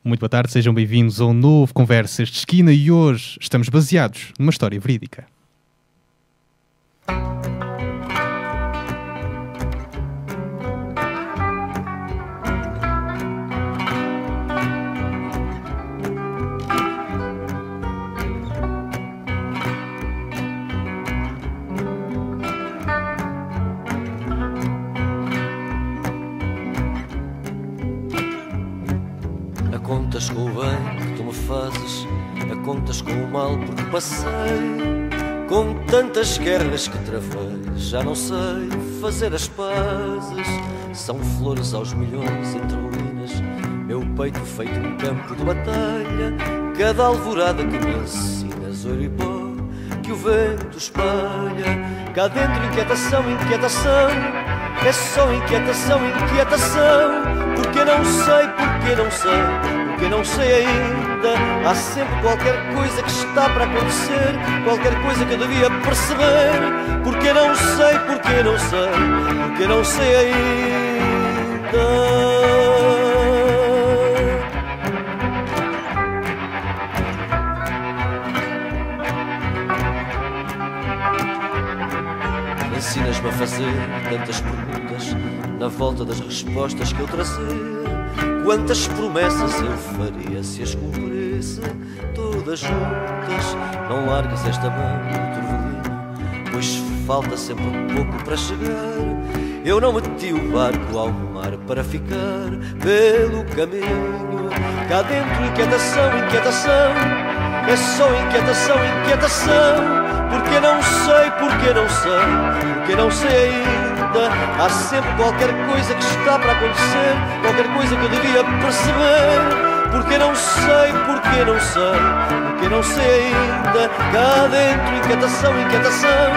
Muito boa tarde, sejam bem-vindos a um novo Conversas de Esquina e hoje estamos baseados numa história verídica. Contas com o bem que tu me fazes, a contas com o mal porque passei, com tantas guerras que travei, já não sei fazer as pazes. São flores aos milhões entre ruínas, meu peito feito um campo de batalha, cada alvorada que me ensinas, ouro e pó que o vento espalha. Cá dentro inquietação, inquietação, é só inquietação, inquietação, porque não sei, porque não sei. Porque não sei ainda, há sempre qualquer coisa que está para acontecer, qualquer coisa que eu devia perceber. Porque não sei, porque não sei, porque não sei ainda. Ensinas-me a fazer tantas perguntas na volta das respostas que eu trazia. Quantas promessas eu faria se as cumprisse todas juntas. Não largues esta mão do turvelinho, pois falta sempre um pouco para chegar. Eu não meti o barco ao mar para ficar pelo caminho. Cá dentro inquietação, inquietação, é só inquietação, inquietação. Porque não sei, porque não sei, porque não sei ainda. Há sempre qualquer coisa que está para acontecer, qualquer coisa que eu devia perceber. Porque não sei, porque não sei, porque não sei ainda. Cá dentro inquietação, inquietação,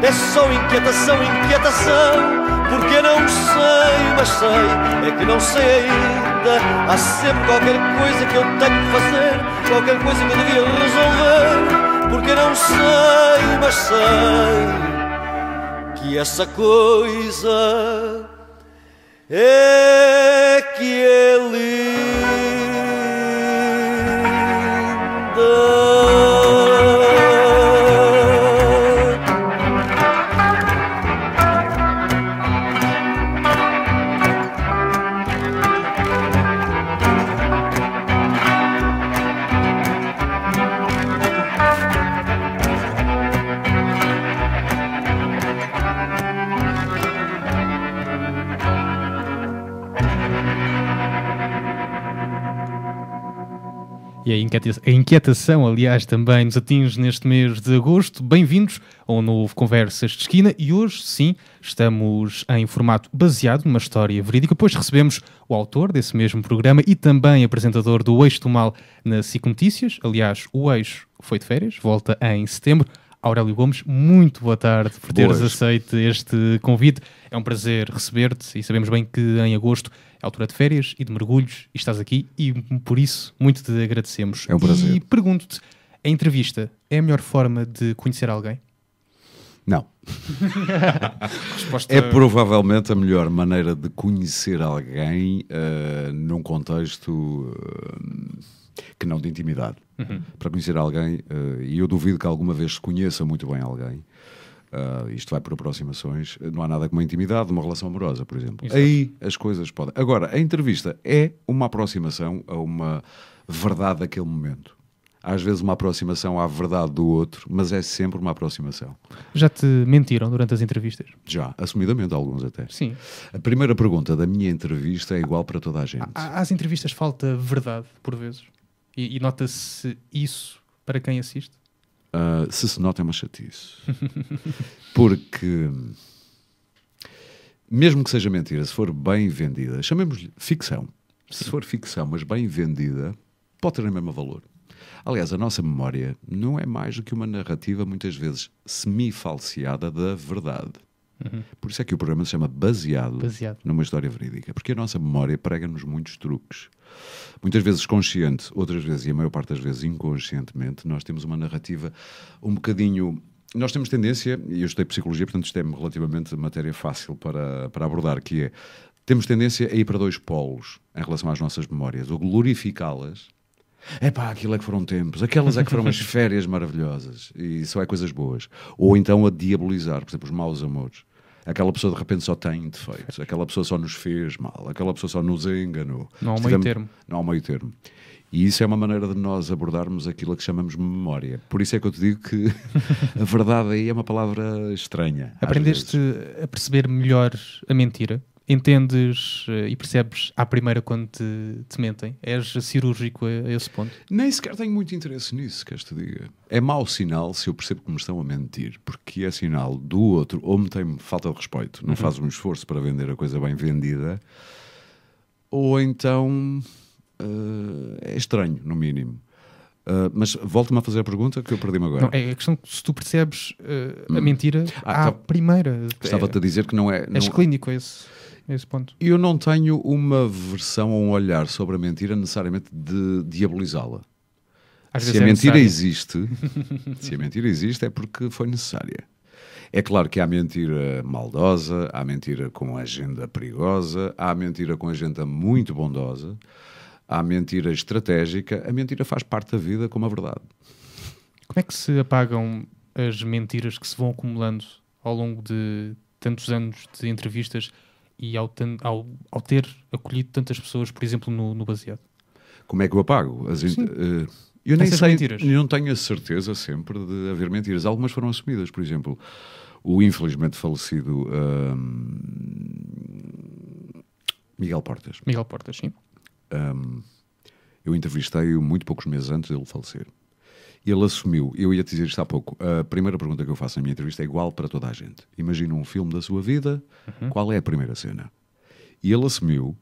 é só inquietação, inquietação. Porque não sei, mas sei, é que não sei ainda. Há sempre qualquer coisa que eu tenho que fazer, qualquer coisa que eu devia resolver. Porque não sei, mas sei que essa coisa é que é linda. E a inquietação, aliás, também nos atinge neste mês de agosto. Bem-vindos a um novo Conversas de Esquina e hoje, sim, estamos em formato baseado numa história verídica, pois recebemos o autor desse mesmo programa e também apresentador do Eixo do Mal na SIC Notícias. Aliás, o Eixo foi de férias, volta em setembro. Aurélio Gomes, muito boa tarde por teres aceito este convite. É um prazer receber-te e sabemos bem que em agosto é a altura de férias e de mergulhos e estás aqui e por isso muito te agradecemos. É um prazer. E pergunto-te, a entrevista é a melhor forma de conhecer alguém? Não. Resposta... É provavelmente a melhor maneira de conhecer alguém num contexto que não de intimidade. Para conhecer alguém, e eu duvido que alguma vez se conheça muito bem alguém, isto vai por aproximações, não há nada como a intimidade de uma relação amorosa, por exemplo. Exato. Aí as coisas podem... Agora, a entrevista é uma aproximação a uma verdade daquele momento. Às vezes uma aproximação à verdade do outro, mas é sempre uma aproximação. Já te mentiram durante as entrevistas? Já, assumidamente, alguns até. Sim. A primeira pergunta da minha entrevista é igual para toda a gente. Às entrevistas falta verdade, por vezes? E nota-se isso para quem assiste? Se nota é uma chatice. Porque, mesmo que seja mentira, se for bem vendida, chamemos-lhe ficção. Se for ficção, mas bem vendida, pode ter o mesmo valor. Aliás, a nossa memória não é mais do que uma narrativa, muitas vezes, semi-falseada da verdade. Por isso é que o programa se chama Baseado numa história verídica. Porque a nossa memória prega-nos muitos truques. Muitas vezes consciente, outras vezes, e a maior parte das vezes inconscientemente, nós temos uma narrativa um bocadinho... Nós temos tendência, e eu estudei psicologia, portanto isto é relativamente matéria fácil para abordar, que é temos tendência a ir para dois polos em relação às nossas memórias. Ou glorificá-las. Epá, aquilo é que foram tempos. Aquelas é que foram umas férias maravilhosas. E só é coisas boas. Ou então a diabolizar, por exemplo, os maus amores. Aquela pessoa de repente só tem defeitos. Aquela pessoa só nos fez mal. Aquela pessoa só nos enganou. Não há meio termo. Não há meio termo. E isso é uma maneira de nós abordarmos aquilo a que chamamos memória. Por isso é que eu te digo que a verdade aí é uma palavra estranha. Aprendeste a perceber melhor a mentira? Entendes e percebes à primeira quando te mentem? És cirúrgico a esse ponto? Nem sequer tenho muito interesse nisso, queres te diga. É mau sinal se eu percebo que me estão a mentir, porque é sinal do outro, ou me tem falta de respeito, não faz um esforço para vender a coisa bem vendida, ou então é estranho, no mínimo. Mas volta-me a fazer a pergunta que eu perdi-me agora. Não, é a questão que se tu percebes a mentira à primeira. Estava-te a dizer que não é... És clínico a esse ponto. Eu não tenho uma versão ou um olhar sobre a mentira necessariamente de diabolizá-la. Se a mentira existe, se a mentira existe é porque foi necessária. É claro que há mentira maldosa, há mentira com agenda perigosa, há mentira com agenda muito bondosa, há mentira estratégica. A mentira faz parte da vida como a verdade. Como é que se apagam as mentiras que se vão acumulando ao longo de tantos anos de entrevistas e ao ter acolhido tantas pessoas, por exemplo, no Baseado? Como é que eu apago? Eu nem sei, mentiras. Eu não tenho a certeza sempre de haver mentiras. Algumas foram assumidas, por exemplo, o infelizmente falecido Miguel Portas. Miguel Portas, sim. Eu entrevistei-o muito poucos meses antes dele falecer. E ele assumiu, eu ia te dizer isto há pouco, a primeira pergunta que eu faço na minha entrevista é igual para toda a gente. Imagina um filme da sua vida, qual é a primeira cena? E ele assumiu,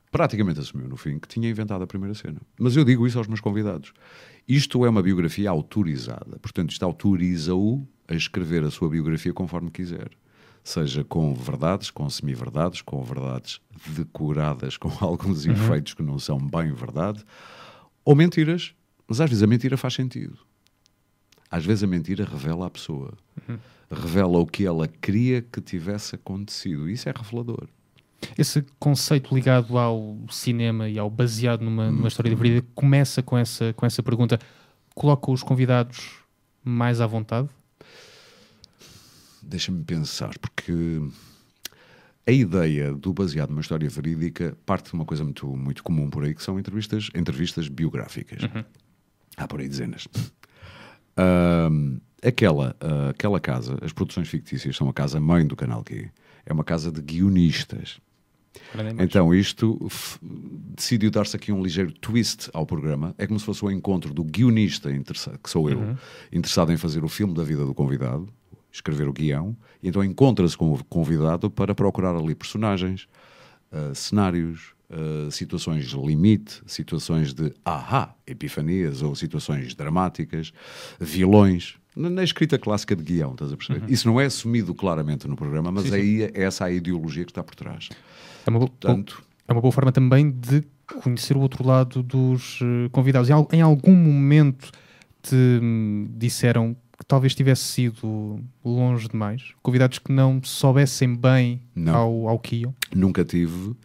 praticamente assumiu no fim, que tinha inventado a primeira cena. Mas eu digo isso aos meus convidados. Isto é uma biografia autorizada, portanto isto autoriza-o a escrever a sua biografia conforme quiser. Seja com verdades, com semi-verdades, com verdades decoradas, com alguns efeitos que não são bem verdade, ou mentiras, mas às vezes a mentira faz sentido. Às vezes a mentira revela a pessoa. Revela o que ela queria que tivesse acontecido. Isso é revelador. Esse conceito ligado ao cinema e ao baseado numa história de vida começa com essa pergunta. Coloca os convidados mais à vontade? Deixa-me pensar, porque a ideia do baseado numa história verídica parte de uma coisa muito, muito comum por aí, que são entrevistas biográficas. Há por aí dezenas. Aquela casa, as produções fictícias são a casa-mãe do Canal Q. É uma casa de guionistas. Então isto decidiu dar-se aqui um ligeiro twist ao programa. É como se fosse o encontro do guionista, que sou eu, interessado em fazer o filme da vida do convidado, escrever o guião, e então encontra-se com o convidado para procurar ali personagens, cenários, situações de limite, situações de epifanias, ou situações dramáticas, vilões, na escrita clássica de guião, estás a perceber? Isso não é assumido claramente no programa, mas aí é essa a ideologia que está por trás. É uma boa forma também de conhecer o outro lado dos convidados. Em algum momento te disseram que talvez tivesse sido longe demais? Convidados que não soubessem bem ao que iam? Nunca tive,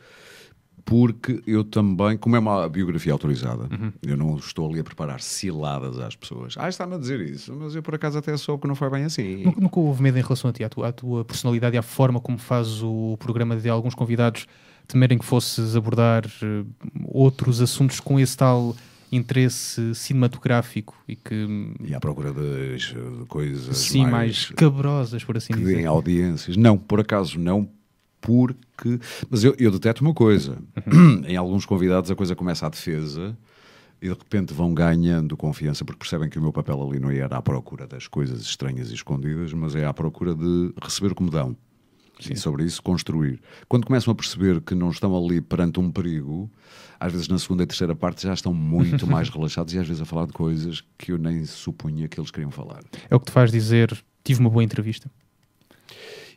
porque eu também, como é uma biografia autorizada, eu não estou ali a preparar ciladas às pessoas. Está-me a dizer isso, mas eu por acaso até soube que não foi bem assim. Nunca houve medo em relação a ti, à tua personalidade e à forma como fazes o programa, de alguns convidados temerem que fosses abordar outros assuntos com esse tal interesse cinematográfico e à procura de coisas sim, mais cabrosas, por assim dizer. Em audiências. Não, por acaso não, porque... Mas eu deteto uma coisa. Em alguns convidados a coisa começa à defesa e de repente vão ganhando confiança porque percebem que o meu papel ali não era à procura das coisas estranhas e escondidas, mas é à procura de receber o que me dão. Sim. E sobre isso construir. Quando começam a perceber que não estão ali perante um perigo, às vezes na segunda e terceira parte já estão muito mais relaxados e às vezes a falar de coisas que eu nem supunha que eles queriam falar. É o que te faz dizer, tive uma boa entrevista?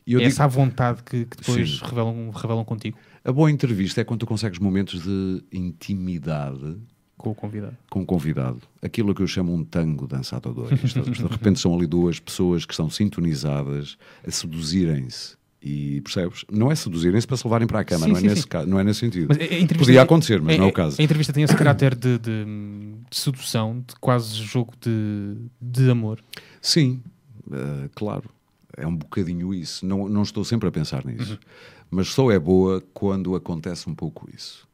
Essa vontade que depois revelam contigo? A boa entrevista é quando tu consegues momentos de intimidade com o convidado. Com o convidado. Aquilo que eu chamo um tango dançado a dois. De repente são ali duas pessoas que estão sintonizadas a seduzirem-se E percebes? Não é seduzirem-se para se levarem para a cama, Sim, não, é sim, nesse sim. não é nesse sentido. Mas a entrevista Podia acontecer, mas não é o caso. A entrevista tem esse caráter de sedução, de quase jogo de amor. Sim, claro. É um bocadinho isso. Não estou sempre a pensar nisso. Mas só é boa quando acontece um pouco isso.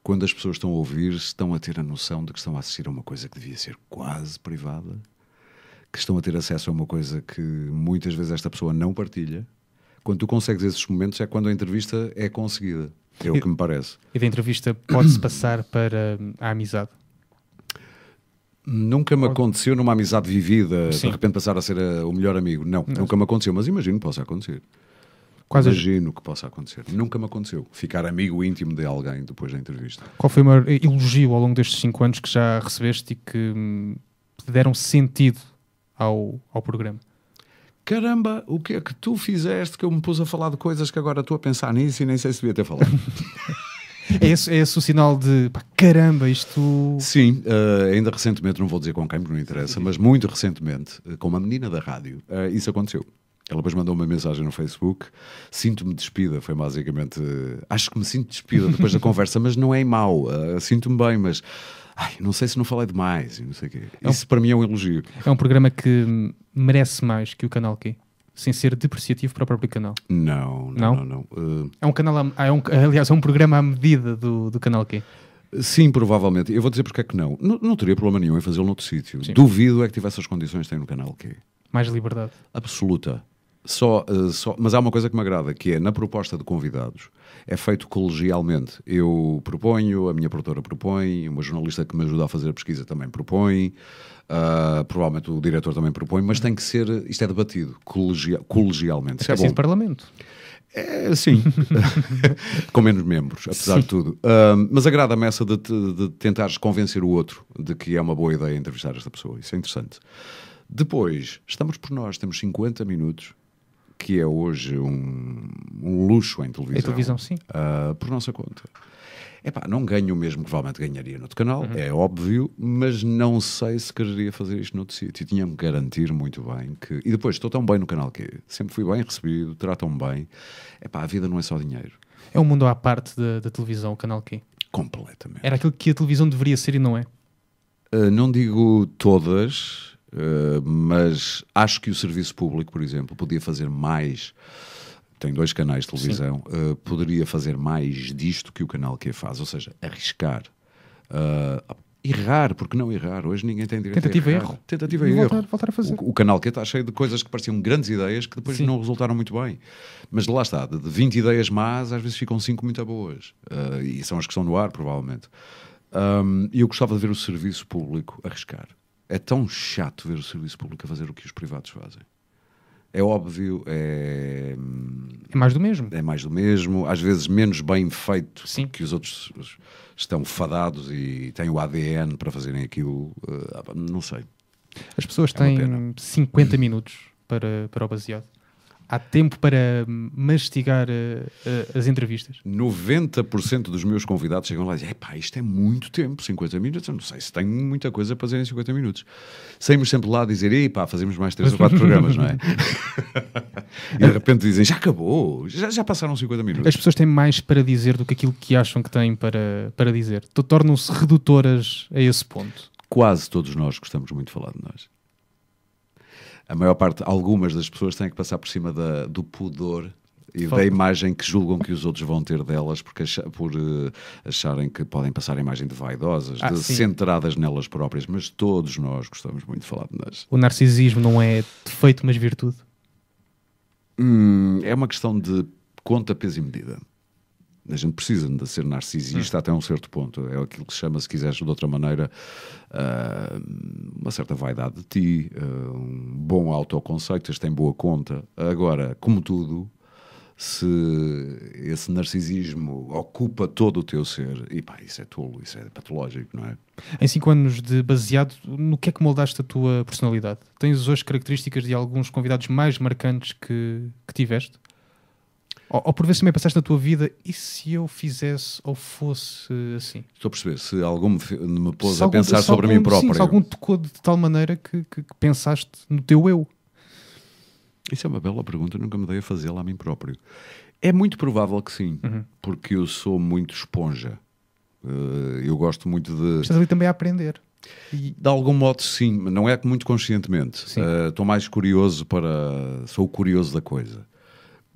Quando as pessoas estão a ouvir, estão a ter a noção de que estão a assistir a uma coisa que devia ser quase privada, que estão a ter acesso a uma coisa que muitas vezes esta pessoa não partilha. Quando tu consegues esses momentos é quando a entrevista é conseguida. É o que me parece. E da entrevista pode-se passar para a amizade? Nunca me aconteceu numa amizade vivida, Sim. de repente passar a ser o melhor amigo. Não, nunca me aconteceu, mas imagino que possa acontecer. Quase Imagino que possa acontecer. Nunca me aconteceu. Ficar amigo íntimo de alguém depois da entrevista. Qual foi o maior elogio ao longo destes 5 anos que já recebeste e que te deram sentido ao programa? Caramba, o que é que tu fizeste que eu me pus a falar de coisas que agora estou a pensar nisso e nem sei se devia ter falado? É esse o sinal de pá, caramba, isto. Sim, ainda recentemente, não vou dizer com quem, porque não interessa, mas muito recentemente, com uma menina da rádio, isso aconteceu. Ela depois mandou uma mensagem no Facebook: sinto-me despida. Foi basicamente, acho que me sinto despida depois da conversa, mas não é mau, sinto-me bem, mas não sei se não falei demais e não sei o quê. Isso para mim é um elogio. É um programa que merece mais que o Canal Q, sem ser depreciativo para o próprio canal. Não. É um canal, aliás, é um programa à medida do Canal Q. Sim, provavelmente. Eu vou dizer porque é que não. Não teria problema nenhum em fazê-lo noutro sítio. Sim. Duvido é que tivesse as condições que tem no Canal Q. Mais liberdade. Absoluta. Mas há uma coisa que me agrada, que é na proposta de convidados, é feito colegialmente. Eu proponho, a minha produtora propõe, uma jornalista que me ajuda a fazer a pesquisa também propõe, provavelmente o diretor também propõe, mas tem que ser, isto é debatido colegialmente. Isso é Assim bom. de Parlamento. Sim, com menos membros, apesar de tudo. Mas agrada-me essa de tentares convencer o outro de que é uma boa ideia entrevistar esta pessoa. Isso é interessante. Depois, estamos por nós, temos 50 minutos, que é hoje um luxo em televisão. Em televisão, sim. Por nossa conta. Não ganho o mesmo que provavelmente ganharia no outro canal, é óbvio, mas não sei se quereria fazer isto noutro sítio. Tinha-me que garantir muito bem que... E depois, estou tão bem no canal que sempre fui bem recebido, tratam-me bem. A vida não é só dinheiro. É um mundo à parte da televisão, o Canal Q. Completamente. Era aquilo que a televisão deveria ser e não é. Não digo todas... mas acho que o serviço público, por exemplo, podia fazer mais. Tem 2 canais de televisão, poderia fazer mais disto que o Canal Q faz, ou seja, arriscar, errar, porque não errar? Hoje ninguém tem direito Tentativa a e errar. erro. Tentativa e erro. Voltar a fazer. O Canal Q está cheio de coisas que pareciam grandes ideias que depois não resultaram muito bem. Mas lá está, de 20 ideias más, às vezes ficam 5 muito boas. E são as que estão no ar, provavelmente. E eu gostava de ver o serviço público arriscar. É tão chato ver o serviço público a fazer o que os privados fazem. É óbvio, É mais do mesmo. é mais do mesmo, às vezes menos bem feito, Sim. porque os outros estão fadados e têm o ADN para fazerem aquilo. Não sei. As pessoas É uma têm pena. 50 minutos para o baseado. Há tempo para mastigar as entrevistas. 90% dos meus convidados chegam lá e dizem: isto é muito tempo, 50 minutos. Eu não sei se tenho muita coisa para fazer em 50 minutos. Saímos sempre lá a dizer: fazemos mais 3 ou 4 programas, não é? E de repente dizem: já acabou, já passaram 50 minutos. As pessoas têm mais para dizer do que aquilo que acham que têm para dizer. Tornam-se redutoras a esse ponto. Quase todos nós gostamos muito de falar de nós. A maior parte, algumas das pessoas têm que passar por cima do pudor e da imagem que julgam que os outros vão ter delas por acharem que podem passar a imagem de vaidosas, de sim. centradas nelas próprias, mas todos nós gostamos muito de falar de nós. O narcisismo não é defeito, mas virtude. É uma questão de conta, peso e medida. A gente precisa de ser narcisista até um certo ponto. É aquilo que se chama, se quiseres de outra maneira, uma certa vaidade de ti, um bom autoconceito, tens tem boa conta. Agora, como tudo, se esse narcisismo ocupa todo o teu ser, isso é tolo, isso é patológico, não é? Em 5 anos de baseado, no que é que moldaste a tua personalidade? Tens hoje características de alguns convidados mais marcantes que tiveste? Ou por vezes também passaste na tua vida, e se eu fizesse ou fosse assim? Estou a perceber, se algum me pôs a pensar sobre mim próprio. Sim, se algum tocou de tal maneira que pensaste no teu eu. Isso é uma bela pergunta, nunca me dei a fazê-la a mim próprio. É muito provável que sim, porque eu sou muito esponja. Eu gosto muito de... Estás ali também a aprender. De algum modo, sim, não é muito conscientemente. Estou mais curioso sou o curioso da coisa.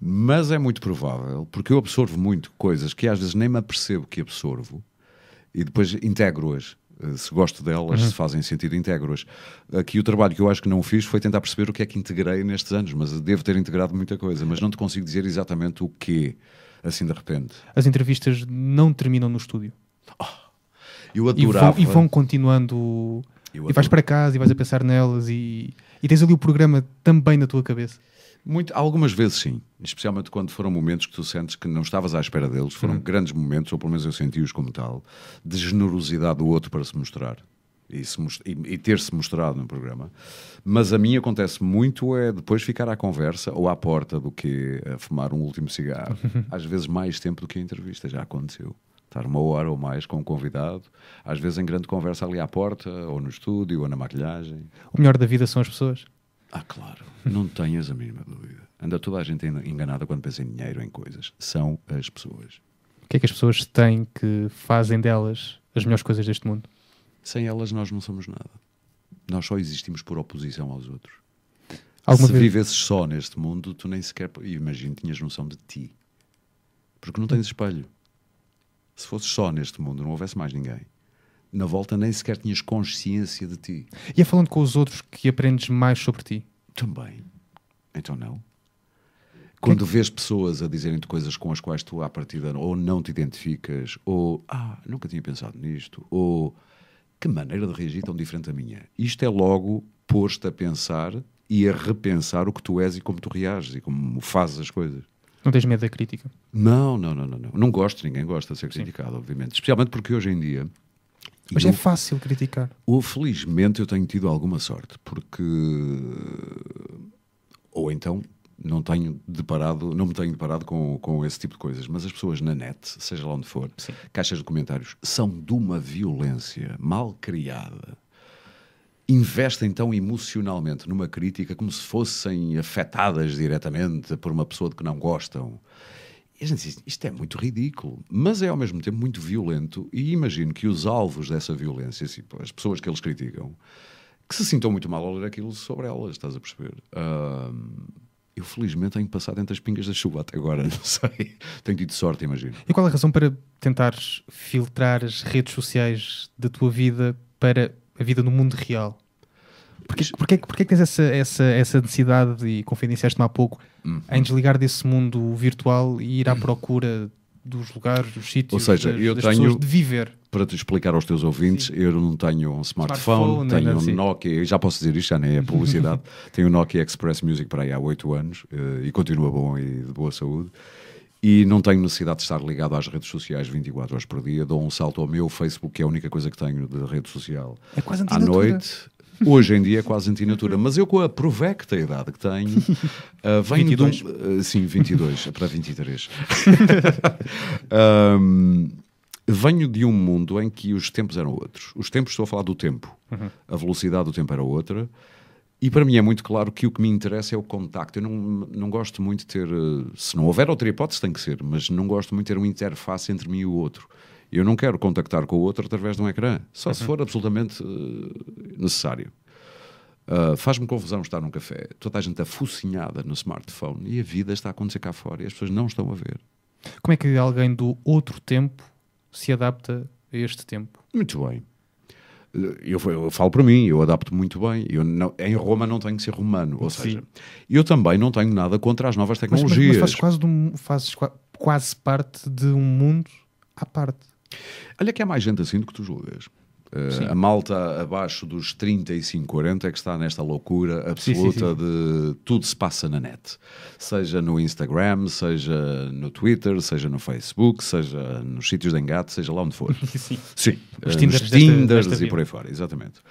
Mas é muito provável, porque eu absorvo muito coisas que às vezes nem me apercebo que absorvo e depois integro-as. Se gosto delas, se fazem sentido, integro-as. Aqui o trabalho que eu acho que não fiz foi tentar perceber o que é que integrei nestes anos, mas devo ter integrado muita coisa, mas não te consigo dizer exatamente o quê, assim de repente. As entrevistas não terminam no estúdio. Eu adorava... E vão continuando... E vais para casa e vais a pensar nelas e tens ali o programa também na tua cabeça. Algumas vezes sim, especialmente quando foram momentos que tu sentes que não estavas à espera deles, foram grandes momentos, ou pelo menos eu senti-os como tal, de generosidade do outro para se mostrar e ter-se mostrado no programa. Mas a mim acontece muito é depois ficar à conversa ou à porta do que a fumar um último cigarro, às vezes mais tempo do que a entrevista, já aconteceu. Estar 1 hora ou mais com um convidado, às vezes em grande conversa ali à porta, ou no estúdio, ou na maquilhagem. O melhor da vida são as pessoas. Claro, não tenhas a mínima dúvida. Anda toda a gente enganada quando pensa em dinheiro, em coisas. São as pessoas. O que é que as pessoas têm que fazem delas as melhores coisas deste mundo? Sem elas nós não somos nada. Nós só existimos por oposição aos outros. Se vivesses só neste mundo, tu nem sequer, imagino, tinhas noção de ti. Porque não tens espelho. Se fosses só neste mundo, não houvesse mais ninguém. Na volta nem sequer tinhas consciência de ti. E é falando com os outros que aprendes mais sobre ti? Também. Então não. Quando vês pessoas a dizerem-te coisas com as quais tu à partida ou não te identificas, ou nunca tinha pensado nisto, ou que maneira de reagir tão diferente da minha. Isto é logo pôr-te a pensar e a repensar o que tu és e como tu reages e como fazes as coisas. Não tens medo da crítica? Não. Não gosto, ninguém gosta de ser criticado, obviamente. Especialmente porque hoje em dia... Mas é fácil criticar. Felizmente eu tenho tido alguma sorte, porque... Ou então não me tenho deparado com esse tipo de coisas, mas as pessoas na net, seja lá onde for, caixas de comentários, são de uma violência mal criada. Investem tão emocionalmente numa crítica como se fossem afetadas diretamente por uma pessoa de que não gostam. E a gente diz, isto é muito ridículo, mas é ao mesmo tempo muito violento, e imagino que os alvos dessa violência, assim, as pessoas que eles criticam, que se sintam muito mal ao ler aquilo sobre elas, estás a perceber? Eu felizmente tenho passado entre as pingas da chuva até agora, não sei. Tenho tido sorte, imagino. E qual é a razão para tentares filtrar as redes sociais da tua vida para a vida no mundo real? Porquê que tens essa necessidade, e confidenciaste-me há pouco, em desligar desse mundo virtual e ir à procura dos lugares, dos sítios, ou seja, das pessoas, de viver? Para te explicar aos teus ouvintes, eu não tenho um smartphone, tenho um Nokia, já posso dizer isto, já nem é publicidade, tenho um Nokia Express Music para aí há 8 anos e continua bom e de boa saúde. E não tenho necessidade de estar ligado às redes sociais 24 horas por dia. Dou um salto ao meu Facebook, que é a única coisa que tenho de rede social. É quase à noite. Hoje em dia é quase antinatura, mas eu com a provecta idade que tenho, venho 22? Sim, 22, para 23. Venho de um mundo em que os tempos eram outros. Os tempos, estou a falar do tempo. A velocidade do tempo era outra. E para mim é muito claro que o que me interessa é o contacto. Eu não gosto muito de ter... Se não houver outra hipótese, tem que ser. Mas não gosto muito de ter uma interface entre mim e o outro. Eu não quero contactar com o outro através de um ecrã. Só se for absolutamente necessário. Faz-me confusão estar num café. Toda a gente afocinhada no smartphone. E a vida está a acontecer cá fora. E as pessoas não estão a ver. Como é que alguém do outro tempo se adapta a este tempo? Muito bem. Eu falo para mim, eu adapto muito bem. Em Roma não tenho que ser romano, ou seja, eu também não tenho nada contra as novas tecnologias. Mas fazes quase parte de um mundo à parte. Olha que há mais gente assim do que tu julgas. A malta abaixo dos 35, 40 é que está nesta loucura absoluta de tudo se passa na net. Seja no Instagram, seja no Twitter, seja no Facebook, seja nos sítios de engate, seja lá onde for. Sim. Os Tinders e por aí fora, exatamente.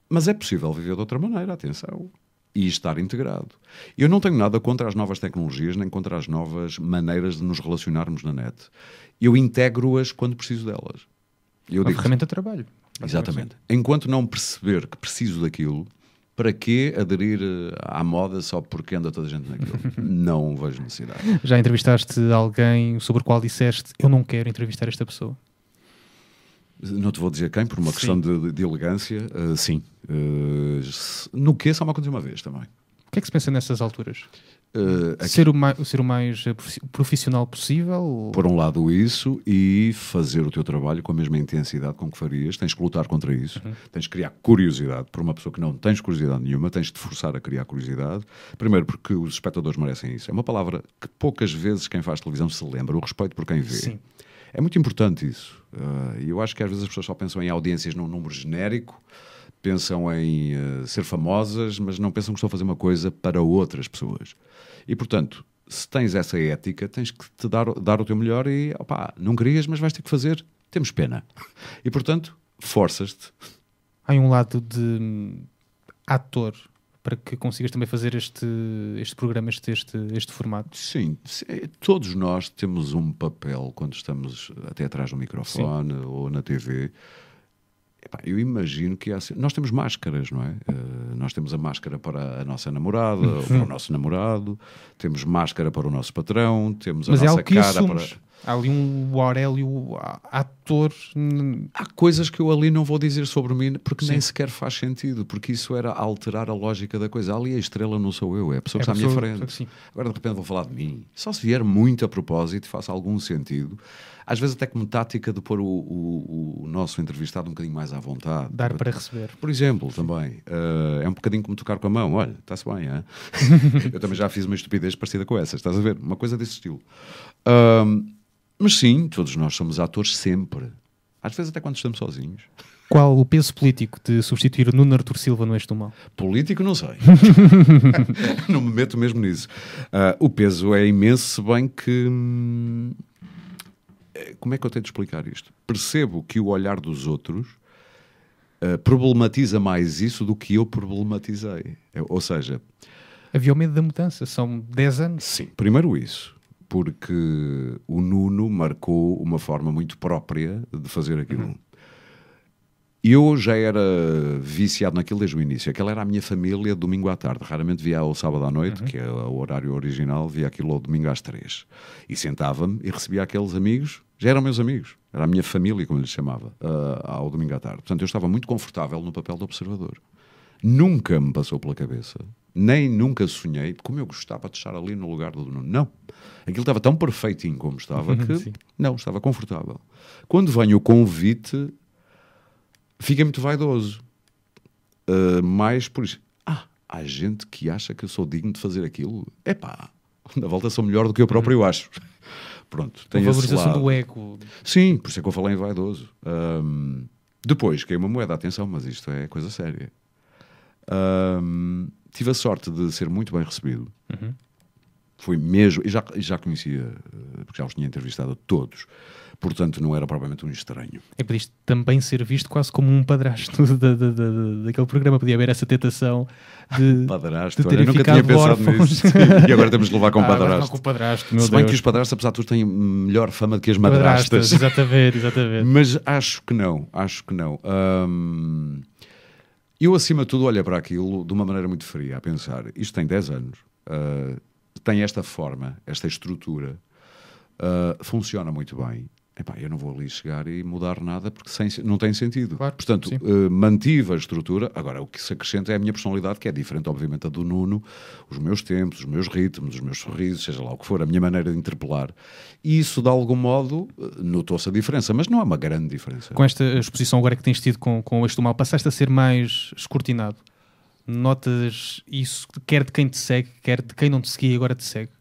Mas é possível viver de outra maneira, atenção. E estar integrado. Eu não tenho nada contra as novas tecnologias, nem contra as novas maneiras de nos relacionarmos na net. Eu integro-as quando preciso delas. Uma ferramenta de trabalho. Exatamente. Enquanto não perceber que preciso daquilo, Para quê aderir à moda só porque anda toda a gente naquilo? Não vejo necessidade. Já entrevistaste alguém sobre o qual disseste eu não quero entrevistar esta pessoa? Não te vou dizer quem, por uma Sim. questão de elegância. Sim. No quê? Só me aconteceu uma vez também. O que é que se pensa nessas alturas? Aqui, Ser o mais profissional possível? Ou... por um lado isso, e fazer o teu trabalho com a mesma intensidade com que farias. Tens que lutar contra isso. Tens que criar curiosidade. Por uma pessoa que não tens curiosidade nenhuma, tens de te forçar a criar curiosidade. Primeiro porque os espectadores merecem isso. É uma palavra que poucas vezes quem faz televisão se lembra. O respeito por quem vê. Sim. É muito importante isso. E eu acho que às vezes as pessoas só pensam em audiências num número genérico, pensam em ser famosas, mas não pensam que estão a fazer uma coisa para outras pessoas. E, portanto, se tens essa ética, tens que te dar o teu melhor e, opá, não querias, mas vais ter que fazer. Temos pena. E, portanto, forças-te. Há um lado de ator para que consigas também fazer este programa, este formato. Sim, todos nós temos um papel quando estamos até atrás do microfone ou na TV. Epá, eu imagino que nós temos máscaras, não é? Nós temos a máscara para a nossa namorada ou para o nosso namorado, temos máscara para o nosso patrão, temos a Mas é nossa algo que cara assumes. para... Há ali um Aurélio ator. Há coisas que eu ali não vou dizer sobre mim porque Sim. nem sequer faz sentido, porque isso era alterar a lógica da coisa. Ali a estrela não sou eu, é a pessoa que É a está à minha pessoa- frente. sim. Agora de repente vou falar de mim. Só se vier muito a propósito e faça algum sentido. Às vezes até como tática de pôr o nosso entrevistado um bocadinho mais à vontade. Dar para receber. Por exemplo, também, é um bocadinho como tocar com a mão. Olha, está-se bem, é? Eu também já fiz uma estupidez parecida com essa, estás a ver? Uma coisa desse estilo. Mas sim, todos nós somos atores sempre. Às vezes até quando estamos sozinhos. Qual o peso político de substituir o Nuno Artur Silva no Eixo do Mal? Político, não sei. Não me meto mesmo nisso. O peso é imenso, se bem que... como é que eu tenho de explicar isto? Percebo que o olhar dos outros problematiza mais isso do que eu problematizei. Ou seja... Havia o medo da mudança. São 10 anos. Sim, primeiro isso. Porque o Nuno marcou uma forma muito própria de fazer aquilo. Eu já era viciado naquilo desde o início. Aquela era a minha família domingo à tarde. Raramente via ao sábado à noite, que é o horário original, via aquilo ao domingo às 3. E sentava-me e recebia aqueles amigos. Já eram meus amigos. Era a minha família, como lhes chamava, ao domingo à tarde. Portanto, eu estava muito confortável no papel de observador. Nunca me passou pela cabeça, nem nunca sonhei, como eu gostava de estar ali no lugar do Nuno. Não. Aquilo estava tão perfeitinho como estava que Sim. não, estava confortável. Quando vem o convite, fiquei muito vaidoso. Mais por isso. Há gente que acha que eu sou digno de fazer aquilo. Epá, na volta sou melhor do que eu próprio acho. Pronto, A tem esse valorização lado. do ego. Sim, por isso é que eu falei em vaidoso. Depois, caiu uma moeda, atenção, mas isto é coisa séria. Tive a sorte de ser muito bem recebido. Foi mesmo, e já conhecia, porque já os tinha entrevistado todos, portanto não era propriamente um estranho. É que podias também ser visto quase como um padrasto daquele programa. Podia haver essa tentação de Padrasto, de olha, terem nunca tinha ficado pensado órfãos. nisso. E agora temos de levar com agora padrasto. não com o padrasto, meu Se bem Deus. que os padrastos, apesar de tudo, têm melhor fama do que as madrastas. Exatamente, exatamente. Mas acho que não. Eu, acima de tudo, olho para aquilo de uma maneira muito fria, a pensar, isto tem 10 anos, tem esta forma, esta estrutura, funciona muito bem. Epá, eu não vou ali chegar e mudar nada porque não tem sentido. Claro, Portanto, sim. mantive a estrutura. Agora, o que se acrescenta é a minha personalidade, que é diferente, obviamente, da do Nuno, os meus tempos, os meus ritmos, os meus sorrisos, seja lá o que for, a minha maneira de interpelar. E isso, de algum modo, notou-se a diferença, mas não é uma grande diferença. Com esta exposição agora que tens tido com o Eixo do Mal, passaste a ser mais escrutinado. Notas isso, quer de quem te segue, quer de quem não te seguia e agora te segue?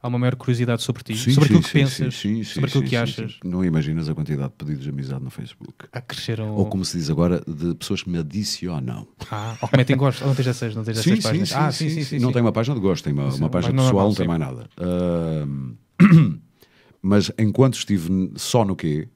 Há uma maior curiosidade sobre ti, sobre aquilo que pensas, sobre aquilo que achas. Não imaginas a quantidade de pedidos de amizade no Facebook. Cresceram... Ou como se diz agora, de pessoas que me adicionam. Ou que metem gostos. Não tens essas páginas. Sim. Não tem uma página de gosto, tem uma página não é pessoal, mal, não tem sim. mais nada. Mas enquanto estive só no quê,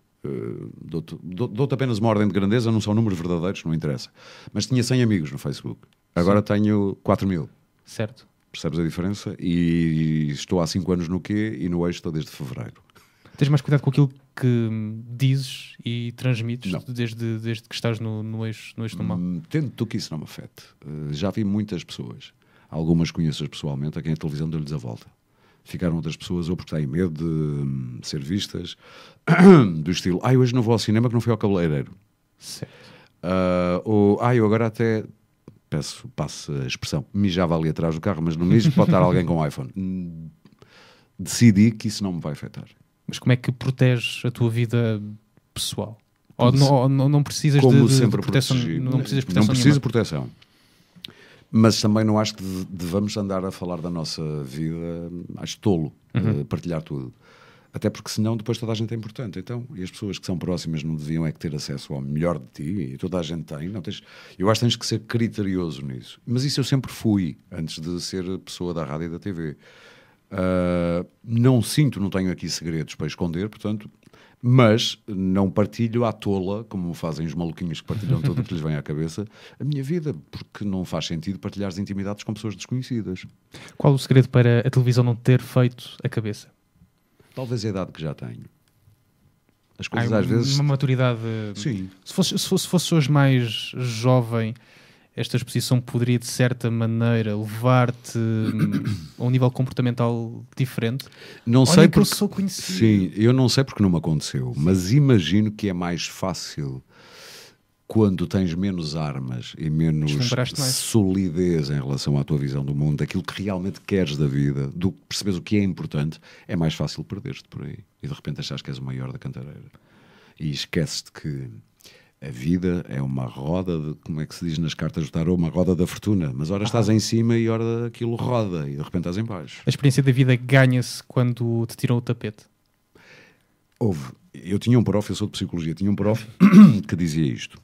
dou-te apenas uma ordem de grandeza, não são números verdadeiros, não interessa. Mas tinha 100 amigos no Facebook. Agora tenho 4.000. Certo. Percebes a diferença? E estou há 5 anos no quê e no Eixo estou desde fevereiro. Tens mais cuidado com aquilo que dizes e transmites Não. desde que estás no eixo do mal? Tendo tu que isso não me afete. Já vi muitas pessoas, algumas conheço pessoalmente, a quem a televisão deu-lhes a volta. Ficaram outras pessoas ou porque têm medo de ser vistas, do estilo, hoje não vou ao cinema que não fui ao cabeleireiro. Certo. Eu agora até, passo a expressão, mijava ali atrás do carro, mas no mijo pode estar alguém com iPhone. Decidi que isso não me vai afetar. Mas como é que proteges a tua vida pessoal? Ou não precisas Como de sempre proteção? protegi. Não precisas de proteção Não preciso de nenhuma. proteção. Mas também não acho que devamos andar a falar da nossa vida, acho tolo, partilhar tudo. Até porque senão depois toda a gente é importante. Então, e as pessoas que são próximas não deviam é que ter acesso ao melhor de ti, e toda a gente tem. Não tens, eu acho que tens que ser criterioso nisso. Mas isso eu sempre fui, antes de ser pessoa da rádio e da TV. Não tenho aqui segredos para esconder, portanto, mas não partilho à tola, como fazem os maluquinhos que partilham tudo o que lhes vem à cabeça, a minha vida, porque não faz sentido partilhar as intimidades com pessoas desconhecidas. Qual o segredo para a televisão não ter feito a cabeça? Talvez a idade que já tenho. As coisas às Uma vezes... maturidade... Sim. Se fosse hoje mais jovem, esta exposição poderia, de certa maneira, levar-te a um nível comportamental diferente? Não Olha sei que eu porque... sou conhecido. Sim, eu não sei porque não me aconteceu, mas imagino que é mais fácil quando tens menos armas e menos Deslumbraste mais. solidez em relação à tua visão do mundo, daquilo que realmente queres da vida, do que percebes o que é importante, é mais fácil perder-te por aí. E de repente achas que és o maior da cantareira. E esqueces-te que a vida é uma roda de, como é que se diz nas cartas do tarô, uma roda da fortuna. Mas ora estás em cima e ora aquilo roda e de repente estás em baixo. A experiência da vida ganha-se quando te tiram o tapete. Eu tinha um prof, eu sou de psicologia, tinha um prof que dizia isto.